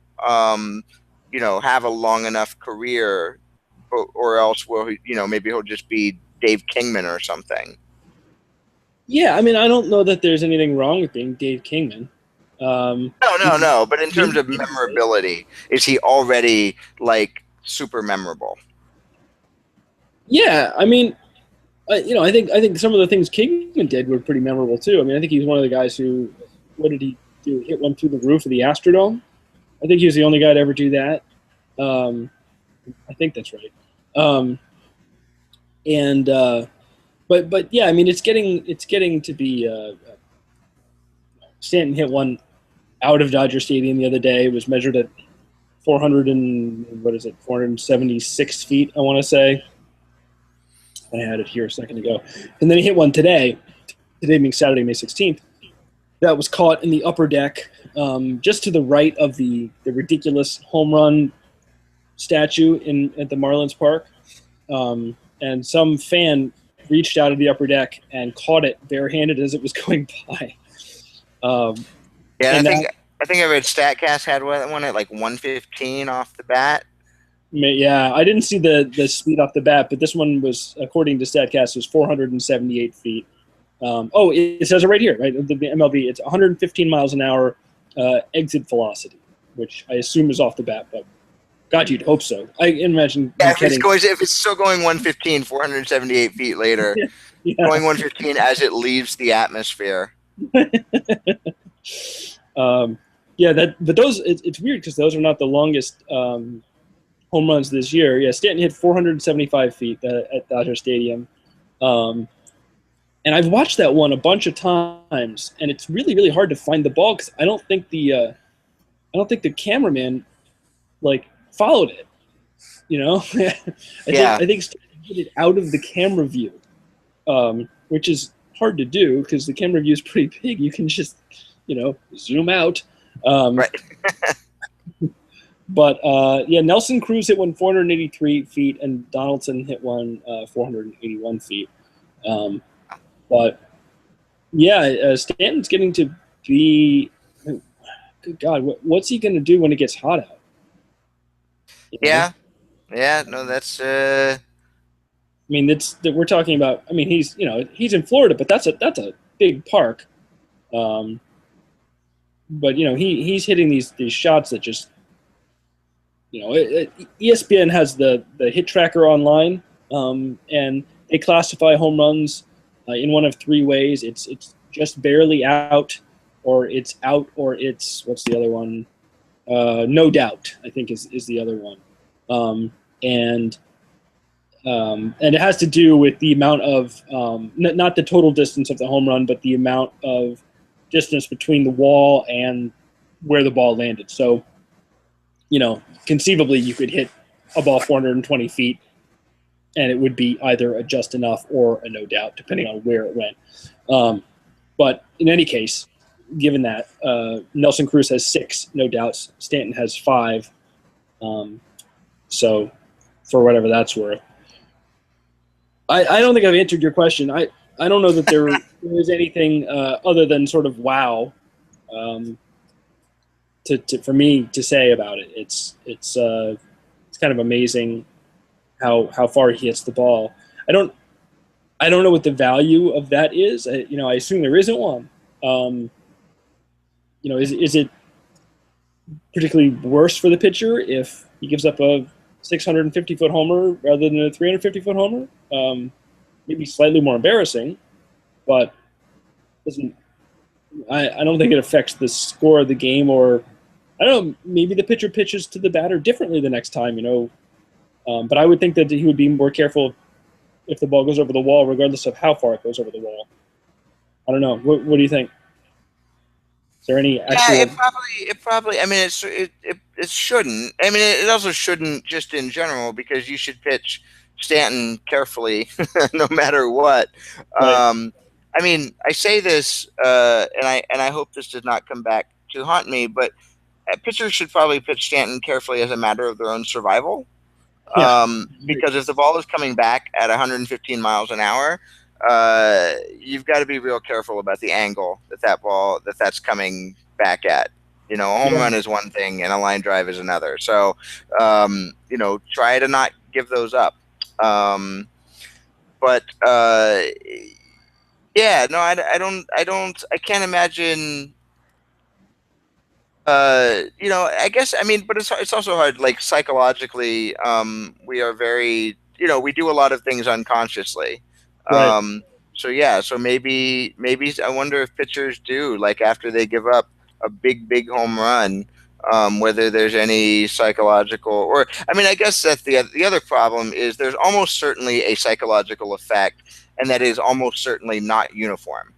Have a long enough career, or else will he, maybe he'll just be Dave Kingman or something. Yeah, I mean, I don't know that there's anything wrong with being Dave Kingman. No. But in terms of Maybe good. memorability, is he already like super memorable? Yeah, I mean, I think some of the things Kingman did were pretty memorable too. I mean, I think he was one of the guys who, what did he do? Hit one through the roof of the Astrodome. I think he was the only guy to ever do that. Um, I think that's right. Um, and but yeah, I mean, it's getting to be Stanton hit one out of Dodger Stadium the other day. It was measured at 400 and what is it, 476 feet, I want to say. I had it here a second ago, and then he hit one today. Today being Saturday, May 16th. That was caught in the upper deck, just to the right of the ridiculous home run statue in at the Marlins Park. And some fan reached out of the upper deck and caught it barehanded as it was going by. Um, Yeah, and and that, I think I read Statcast had one at like 115 off the bat. yeah, I didn't see the speed off the bat, but this one was, according to Statcast, was 478 feet. It says it right here, right? The MLB, it's 115 miles an hour exit velocity, which I assume is off the bat, but God, you'd hope so. I imagine Yeah, him getting. if it's still going 115, 478 feet later, Yeah. going 115 as it leaves the atmosphere. um, yeah, but it's weird because those are not the longest home runs this year. Yeah, Stanton hit 475 feet at Dodger Stadium. Um, and I've watched that one a bunch of times, and it's really, really hard to find the ball because I don't think the cameraman like followed it. You know, I think Yeah, I think hit it out of the camera view, which is hard to do because the camera view is pretty big. You can just zoom out. Um, right. but yeah, Nelson Cruz hit one 483 feet, and Donaldson hit one 481 feet. Um, but yeah, Stanton's getting to be. Good God, what's he going to do when it gets hot out? You know? Yeah. No, that's I mean, that's that we're talking about. I mean, he's in Florida, but that's a big park. Um, but he's hitting these shots that just ESPN has the hit tracker online, and they classify home runs in one of three ways. It's just barely out, or it's out, or it's what's the other one? No doubt, I think is the other one, um, and and it has to do with the amount of not the total distance of the home run, but the amount of distance between the wall and where the ball landed. So, conceivably, you could hit a ball 420 feet, and it would be either a just enough or a no doubt, depending on where it went. But in any case, given that, Nelson Cruz has 6 no doubts, Stanton has 5. So, for whatever that's worth. I don't think I've answered your question. I don't know that there is anything other than sort of wow um, for me to say about it. It's kind of amazing how far he hits the ball. I don't I don't know what the value of that is. I assume there isn't one. Um, is it particularly worse for the pitcher if he gives up a 650-foot homer rather than a 350-foot homer? Maybe slightly more embarrassing, but doesn't. I don't think it affects the score of the game, or I don't know. Maybe the pitcher pitches to the batter differently the next time. But I would think that he would be more careful if the ball goes over the wall, regardless of how far it goes over the wall. I don't know. What do you think? Is there any Yeah, actual? it probably. I mean, it shouldn't. I mean, it also shouldn't just in general because you should pitch Stanton carefully, no matter what. Right. I mean, I say this, and I hope this does not come back to haunt me, but pitchers should probably pitch Stanton carefully as a matter of their own survival. Yeah. Because if the ball is coming back at 115 miles an hour, you've got to be real careful about the angle that's coming back at. A home Yeah. run is one thing and a line drive is another. So, try to not give those up. But yeah, no, I can't imagine. I guess, I mean, but it's also hard. Like psychologically, we are very, we do a lot of things unconsciously. Right. Um, so yeah, so maybe I wonder if pitchers do, like after they give up a big home run, whether there's any psychological, or I mean, I guess that the other problem is there's almost certainly a psychological effect, and that is almost certainly not uniform.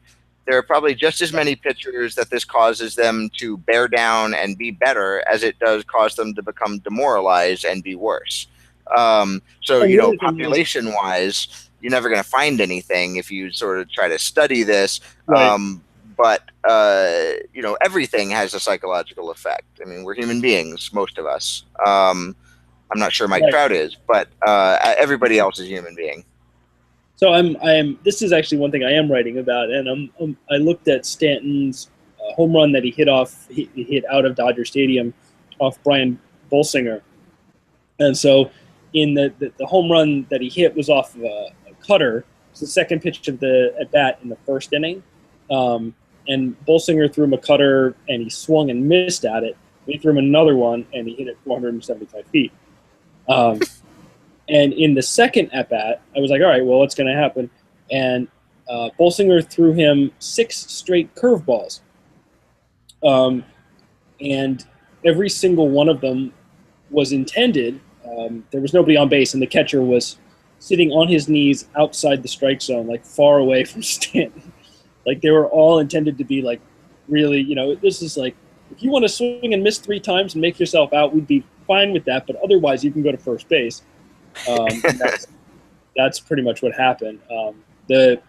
There are probably just as many pitchers that this causes them to bear down and be better as it does cause them to become demoralized and be worse. So, And the other thing is, population wise, you're never going to find anything if you sort of try to study this. right, But, everything has a psychological effect. I mean, we're human beings, most of us. I'm not sure Mike right. Trout is, but everybody else is a human being. So I'm. This is actually one thing I am writing about, and I looked at Stanton's home run that he hit out of Dodger Stadium, off Brian Bolsinger, and so in the home run that he hit was off of a cutter. It's the second pitch of the at bat in the first inning, and Bolsinger threw him a cutter, and he swung and missed at it. He threw him another one, and he hit it 475 feet. Um, And in the second at bat, I was like, all right, well, what's going to happen? And Bolsinger threw him 6 straight curveballs. And every single one of them was intended. There was nobody on base, and the catcher was sitting on his knees outside the strike zone, like far away from Stanton. Like they were all intended to be like really, this is like, if you want to swing and miss 3 times and make yourself out, we'd be fine with that. But otherwise, you can go to first base. And that's pretty much what happened. The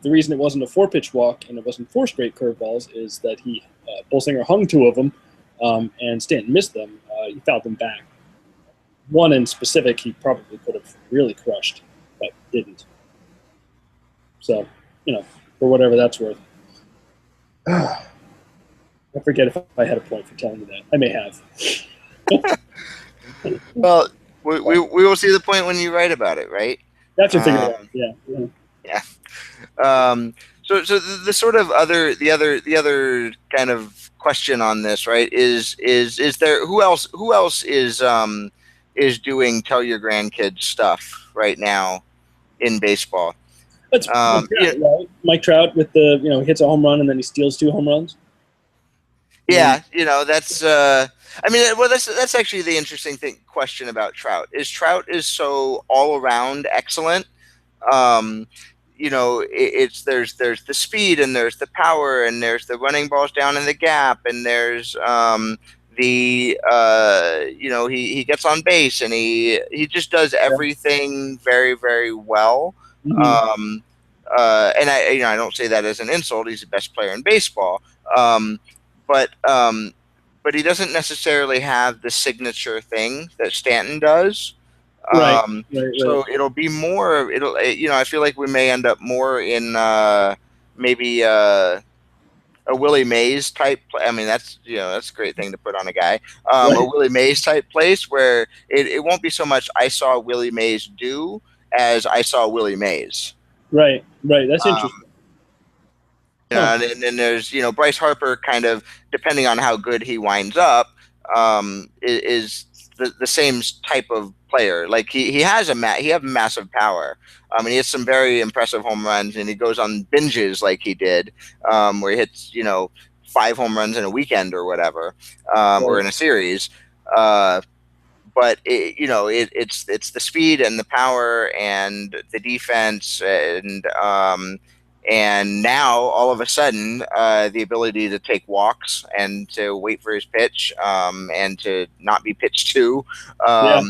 reason it wasn't a 4-pitch walk and it wasn't 4 straight curveballs is that Bolsinger hung 2 of them, and Stanton missed them. He fouled them back. One in specific, he probably could have really crushed, but didn't. So, for whatever that's worth. I forget if I had a point for telling you that. I may have. Well, we will see the point when you write about it, right? That's a figure it out. Um, Yeah. Yeah. yeah. So the sort of the other kind of question on this, right, is there who else is doing tell your grandkids stuff right now in baseball? That's Mike Yeah, Trout, right? Mike Trout with hits a home run and then he steals 2 home runs. yeah, that's I mean, well, that's actually the interesting question about Trout is Trout is so all around excellent. Um, it's there's the speed and there's the power and there's the running balls down in the gap and there's he gets on base and he just does Yeah. everything very very well. Mm-hmm. Um, and I don't say that as an insult. He's the best player in baseball. Um, but um, but he doesn't necessarily have the signature thing that Stanton does. Right. Right. Right. So it'll be more. I feel like we may end up more in maybe a Willie Mays type. I mean, that's a great thing to put on a guy. A Right. Willie Mays type place where it won't be so much I saw Willie Mays do as I saw Willie Mays. Right. Right. That's Um, interesting. Huh. and then there's Bryce Harper, kind of depending on how good he winds up, is the same type of player. Like he has he have massive power. And he has some very impressive home runs, and he goes on binges like he did, where he hits 5 home runs in a weekend or whatever, or Right. in a series. But it's the speed and the power and the defense and now all of a sudden the ability to take walks and to wait for his pitch and to not be pitched to. Yeah.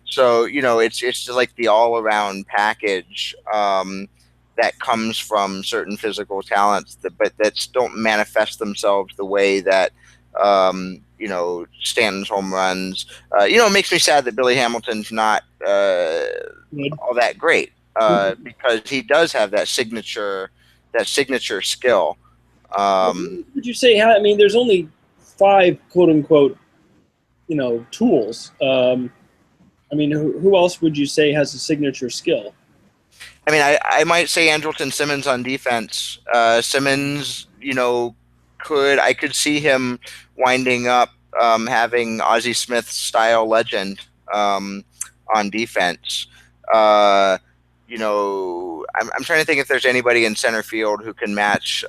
So it's just like the all around package that comes from certain physical talents but that don't manifest themselves the way that Stanton's home runs. It makes me sad that Billy Hamilton's not Good. all that great Mhm. because he does have that signature skill. Um, Who would you say? I mean, there's only 5 quote unquote, tools. I mean, who else would you say has a signature skill? I mean, I might say Andrelton Simmons on defense. Simmons, I could see him winding up having Ozzie Smith style legend um, on defense. Uh, I'm trying to think if there's anybody in center field who can match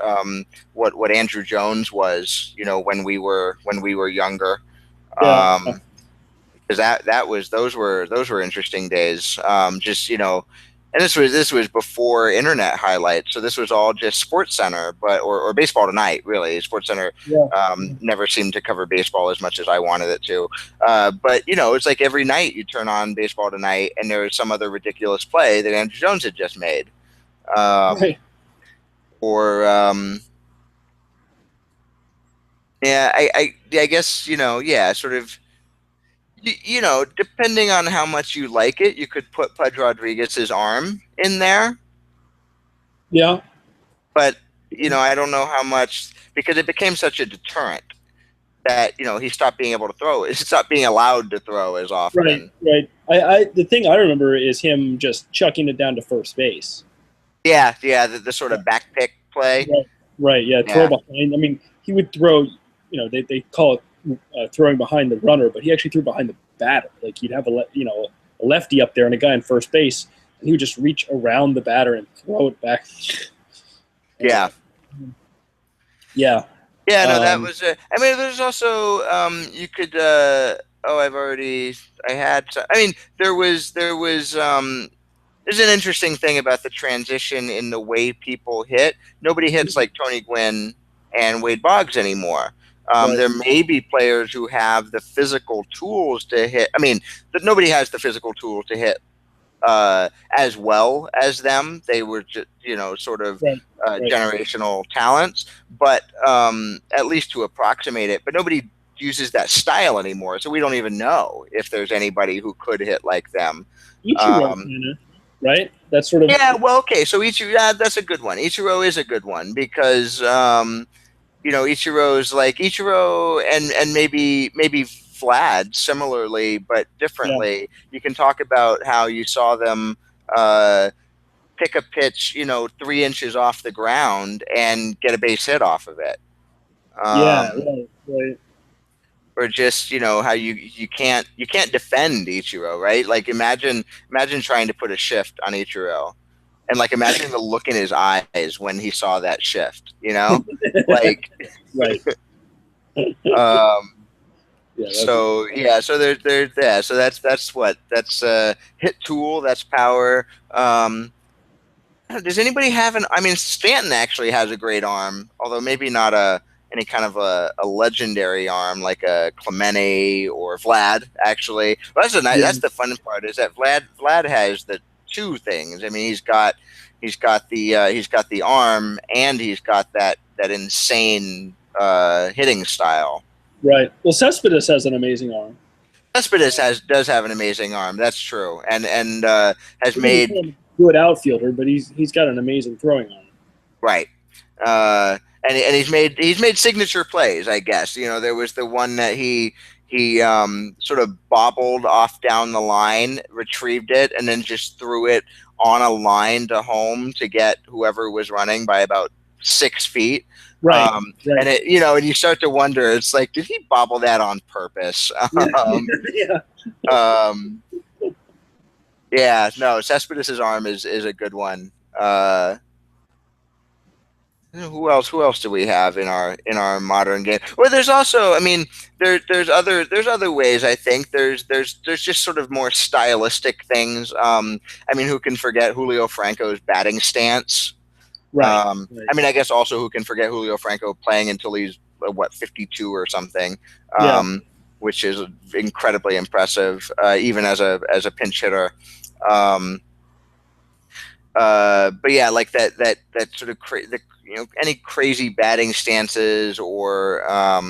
what Andrew Jones was, when we were younger. Yeah. Because that was those were interesting days. Just and this was before internet highlights, so this was all just Sports Center, or Baseball Tonight, really. Sports Center Yeah. never seemed to cover baseball as much as I wanted it to. But it's like every night you turn on Baseball Tonight, and there was some other ridiculous play that Andrew Jones had just made, um, Right. or yeah, I guess yeah, sort of depending on how much you like it, you could put Pudge Rodriguez's arm in there, Yeah. but I don't know how much because it became such a deterrent that he stopped being able to throw. He stopped being allowed to throw as Right. often. Right. The thing I remember is him just chucking it down to first base. Yeah, yeah, the sort Yeah. of back pick play. Right. Right. Yeah. Throw Yeah, behind. I mean, he would throw. They call it throwing behind the runner, but he actually threw behind the batter. Like he'd have a lefty up there and a guy in first base, and he would just reach around the batter and throw it back. yeah, Yeah. yeah. No, that Um, was. I mean, there's also you could. Oh, I had. I mean, there was. There's an interesting thing about the transition in the way people hit. Nobody hits like Tony Gwynn and Wade Boggs anymore. right. There may be players who have the physical tools to hit. I mean, nobody has the physical tools to hit as well as them. They were just, sort of Right. Right. generational talents, but at least to approximate it. But nobody uses that style anymore, so we don't even know if there's anybody who could hit like them. Ichiro, Um, kind of, right? That's sort of yeah, well, okay. So that's a good one. Ichiro is a good one because Ichiro's like Ichiro and maybe Vlad similarly, but yeah, differently. You can talk about how you saw them uh, pick a pitch, 3 inches off the ground and get a base hit off of it. yeah, Um, right, right. or just how you can't defend Ichiro, right? Like imagine trying to put a shift on Ichiro. And like imagine the look in his eyes when he saw that shift, like Right. um Yeah, that's so yeah, so there's yeah, so that's hit tool, that's power. Does anybody have an I mean Stanton actually has a great arm, although maybe not any kind of a legendary arm like a Clemente or Vlad actually. But yeah, that's the fun part is that Vlad has the two things. I mean he's got the arm and he's got that insane hitting style. right. Well, Cespedes has an amazing arm. Cespedes does have an amazing arm. That's true, and has He doesn't made play a good outfielder, but he's got an amazing throwing arm. right. And he's made signature plays. I guess there was the one that he sort of bobbled off down the line, retrieved it, and then just threw it on a line to home to get whoever was running by about 6 feet. Right, right. And and you start to wonder, it's like, did he bobble that on purpose? Yeah, um, yeah, um, yeah, no, Cespedes's arm is a good one. Who else do we have in our modern game? Well, there's also, I mean, there's other ways. I think there's just sort of more stylistic things. I mean, who can forget Julio Franco's batting stance? right, right. I mean, I guess also who can forget Julio Franco playing until he's 52 or something, Yeah, which is incredibly impressive, even as a pinch hitter. Um, but yeah, like that sort of any crazy batting stances or I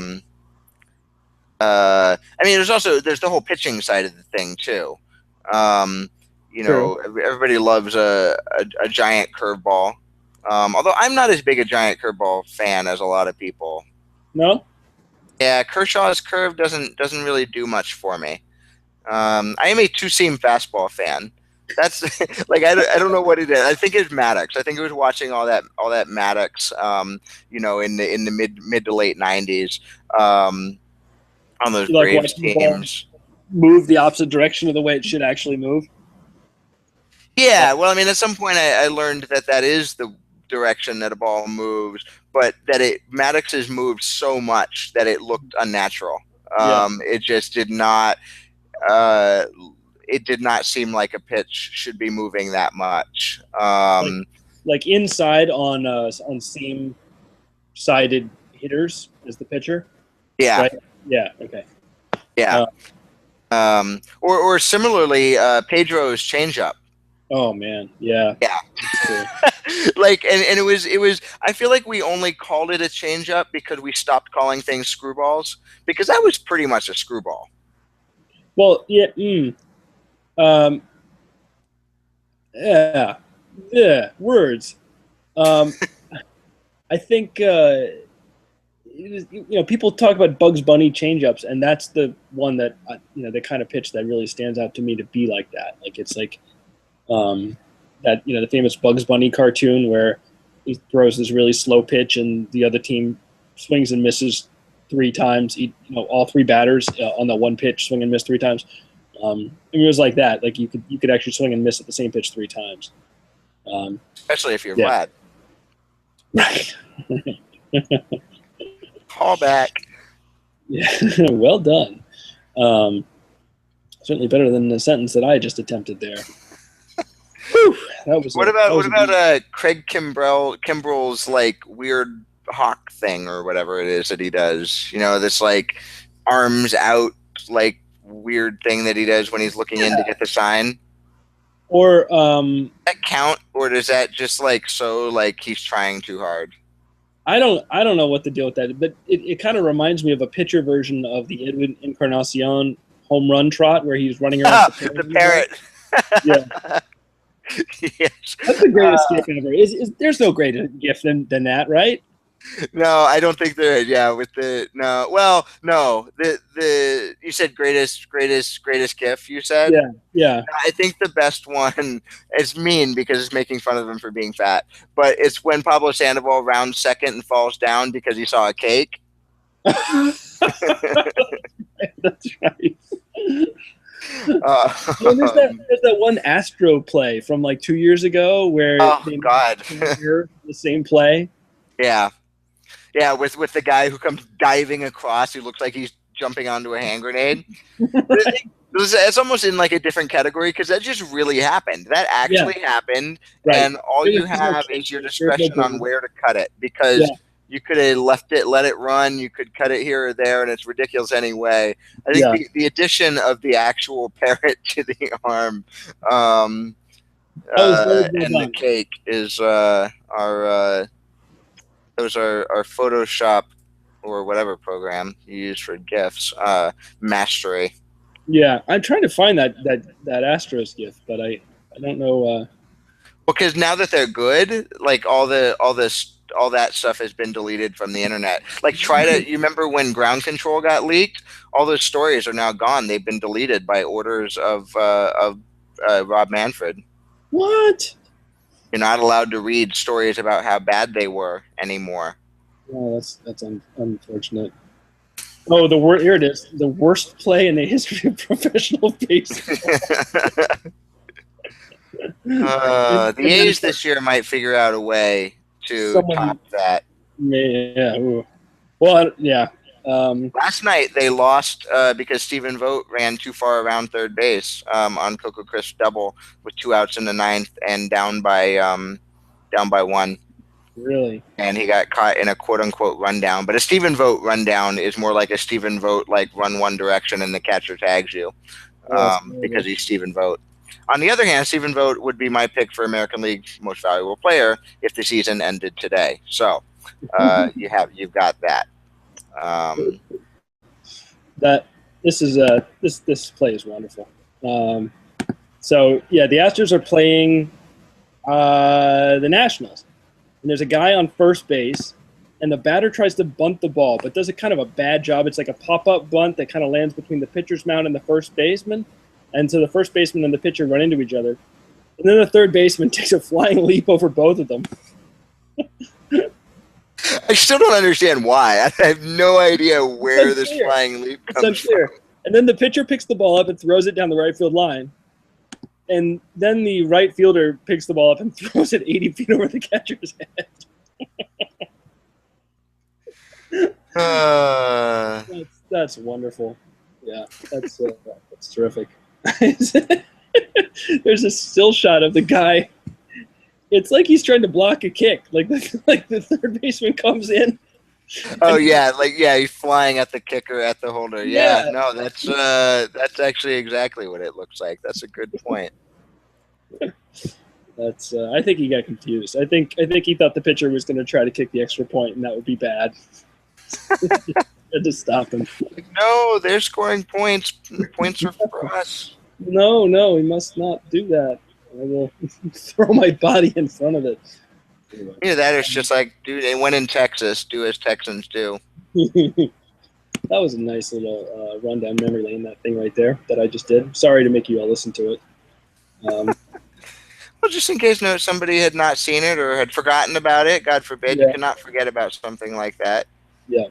mean, there's the whole pitching side of the thing too. Um, true. Everybody loves a giant curveball. Although I'm not as big a giant curveball fan as a lot of people. No, Yeah, Kershaw's curve doesn't really do much for me. I am a two seam fastball fan. That's like I don't know what it is. I think it's Maddox. I think it was watching all that Maddox, in the mid to late '90s, on those You like Braves watching the ball teams. move the opposite direction of the way it should actually move. Yeah, well, I mean, at some point I learned that that is the direction that a ball moves, but that it Maddox has moved so much that it looked unnatural. Yeah, It just did not. Uh, it did not seem like a pitch should be moving that much. like like inside on seam sided hitters as the pitcher, Yeah, right? Yeah. Okay. yeah. Uh, Or similarly, Pedro's changeup. oh man, yeah, Yeah, that's true. like and it was. I feel like we only called it a changeup because we stopped calling things screwballs because that was pretty much a screwball. Well, yeah, um, yeah, yeah. Words. Um, I think people talk about Bugs Bunny changeups, and that's the one that the kind of pitch that really stands out to me to be like that. Like it's like um, that the famous Bugs Bunny cartoon where he throws this really slow pitch, and the other team swings and misses three times. All three batters on that one pitch swing and miss three times. I mean, it was like that. Like you could actually swing and miss at the same pitch three times. Especially if you're Yeah. Vlad. Right. Call back. Yeah. Well done. Um, certainly better than the sentence that I just attempted there. Whew, What about Craig Kimbrell's like weird hawk thing or whatever it is that he does? This like arms out like weird thing that he does when he's looking in to get the sign. or Does that count, or does that just like so like he's trying too hard? I don't know what to deal with that, but it kind of reminds me of a pitcher version of the Edwin Encarnacion home run trot where he's running around with The parrot. Yeah, Yes. that's the greatest gift ever. There's no greater gift than that, right? No, I don't think there is. Yeah, with the no. Well, no. The you said greatest gift. You said. Yeah, yeah. I think the best one is mean because it's making fun of him for being fat, but it's when Pablo Sandoval rounds second and falls down because he saw a cake. That's right. Uh, Well, there's that one Astro play from like 2 years ago where oh they God. the same play. Yeah, yeah. With the guy who comes diving across, who looks like he's jumping onto a hand grenade. It's almost in like a different category because that just really happened. That actually happened, Right. and all you have is your discretion on where to cut it because you could have left it, let it run. You could cut it here or there, and it's ridiculous anyway. I think the addition of the actual parrot to the arm and the cake is our those are our Photoshop or whatever program you use for GIFs mastery. Yeah, I'm trying to find that Astros gift, but I don't know. Because now that they're good, like all that stuff has been deleted from the internet. Like you remember when Ground Control got leaked? All those stories are now gone. They've been deleted by orders of Rob Manfred. What? You're not allowed to read stories about how bad they were anymore. Oh, that's unfortunate. Oh, here it is. The worst play in the history of professional baseball. The A's this year might figure out a way to top that. Yeah. Ooh. Well, yeah. Last night they lost because Stephen Vogt ran too far around third base on Coco Crisp double with 2 outs in the ninth and down by 1. Really? And he got caught in a quote-unquote rundown. But a Stephen Vogt rundown is more like a Stephen Vogt like run one direction and the catcher tags you because he's Stephen Vogt. On the other hand, Stephen Vogt would be my pick for American League's most valuable player if the season ended today. So you've got that. That this play is wonderful. So yeah, the Astros are playing the Nationals, and there's a guy on first base, and the batter tries to bunt the ball, but does a kind of a bad job. It's like a pop-up bunt that kind of lands between the pitcher's mound and the first baseman, and so the first baseman and the pitcher run into each other, And then the third baseman takes a flying leap over both of them. I still don't understand why. I have no idea It's where this unclear. flying leap It's comes from. unclear. And then the pitcher picks the ball up and throws it down the right field line. And then the right fielder picks the ball up and throws it 80 feet over the catcher's head. That's wonderful. Yeah, that's terrific. There's a still shot of the guy. It's like he's trying to block a kick. Like the third baseman comes in. Oh yeah, he's flying at the kicker, at the holder. Yeah, Yeah. no, that's actually exactly what it looks like. That's a good point. That's. I think he got confused. I think he thought the pitcher was going to try to kick the extra point, and that would be bad. Had to stop him. No, they're scoring points. Points are for us. No, we must not do that. I will throw my body in front of it. Anyway. Yeah, that is just like, dude, they went in Texas. Do as Texans do. That was a nice little run down memory lane, that thing right there that I just did. Sorry to make you all listen to it. Well, just in case somebody had not seen it or had forgotten about it, God forbid, you cannot forget about something like that. Yeah,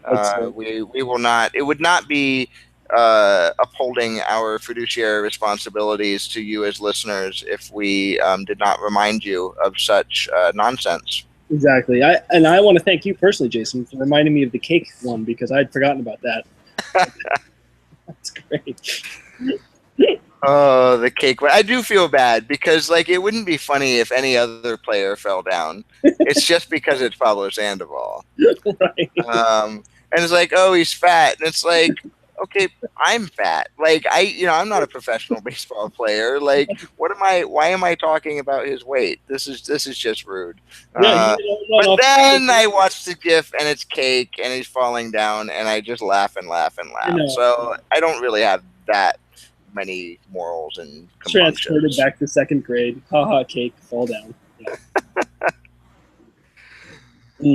we will not. It would not be upholding our fiduciary responsibilities to you as listeners if we did not remind you of such nonsense. Exactly. I want to thank you personally, Jason, for reminding me of the cake one because I'd forgotten about that. That's great. Oh, the cake. I do feel bad because, like, it wouldn't be funny if any other player fell down. It's just because it's Pablo Sandoval. Right. And it's like, oh, he's fat. And it's like, okay, I'm fat. Like, I'm not a professional baseball player. Like, why am I talking about his weight? This is just rude. Yeah, but then I watch the GIF and it's cake and he's falling down and I just laugh and laugh and laugh. So I don't really have that many morals and transported back to second grade. Haha, cake, fall down. Yeah.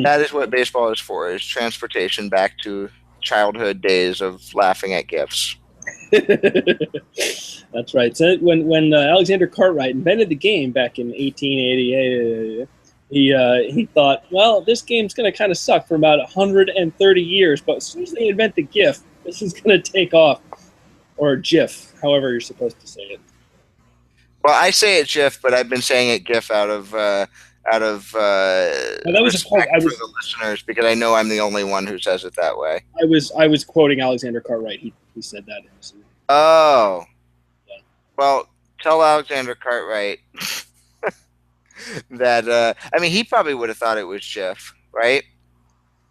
That is what baseball is for, is transportation back to childhood days of laughing at GIFs. That's right. So when Alexander Cartwright invented the game back in 1888, he thought, well, this game's going to kind of suck for about 130 years, but as soon as they invent the GIF, this is going to take off. Or GIF, however you're supposed to say it. Well, I say it GIF, but I've been saying it GIF out of that was respect for the listeners because I know I'm the only one who says it that way. I was quoting Alexander Cartwright. He said that. Oh. Yeah. Well, tell Alexander Cartwright that he probably would have thought it was GIF, right?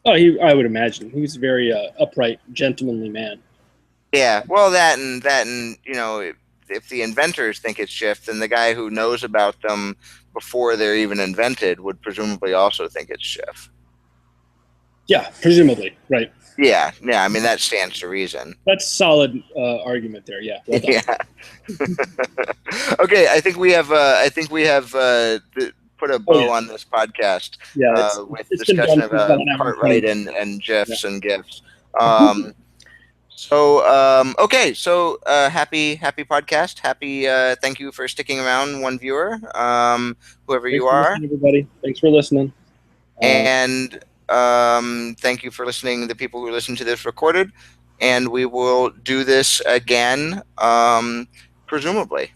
Oh, I would imagine. He was a very upright, gentlemanly man. Yeah, well, that and if the inventors think it's GIF, then the guy who knows about them before they're even invented would presumably also think it's GIF. Yeah, presumably, right. Yeah. I mean, that stands to reason. That's solid argument there. Yeah. Well done. Yeah. Okay, I think we have put a bow on this podcast. Yeah, with discussion about Cartwright and GIFs and GIFs. So happy podcast. Thank you for sticking around, one viewer, whoever you are. Everybody, thanks for listening. And thank you for listening, the people who listen to this recorded. And we will do this again, presumably.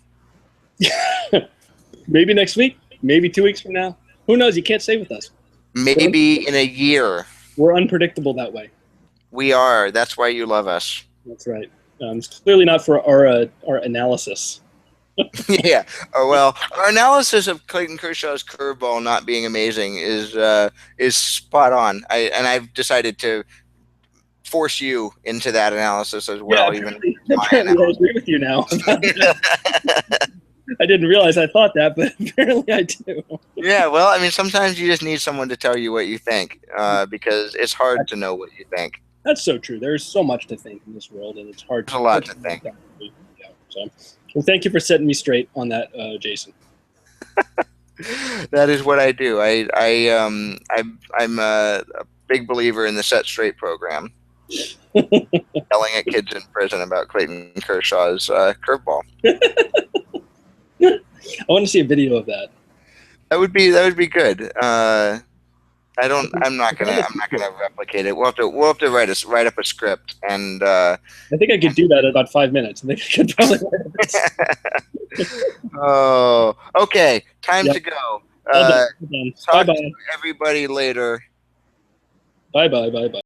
Maybe next week, maybe 2 weeks from now. Who knows? You can't stay with us. Maybe in a year. We're unpredictable that way. We are. That's why you love us. That's right. It's clearly not for our analysis. Yeah. Well, our analysis of Clayton Kershaw's curveball not being amazing is spot on. I've decided to force you into that analysis as well. Yeah, apparently I agree with you now. I didn't realize I thought that, but apparently I do. Yeah, well, I mean, sometimes you just need someone to tell you what you think, because it's hard to know what you think. That's so true. There's so much to think in this world, and it's hard. There's a lot to think. Yeah, so, well, thank you for setting me straight on that, Jason. That is what I do. I'm a big believer in the Set Straight program. Yelling at kids in prison about Clayton Kershaw's curveball. I want to see a video of that. That would be good. I'm not I gonna replicate it. We'll have to write up a script and think I could do that in about 5 minutes. I think I could probably. oh, okay. Time Yep. to go. All done. All done. Bye Talk to bye. everybody later. Bye bye. Bye bye.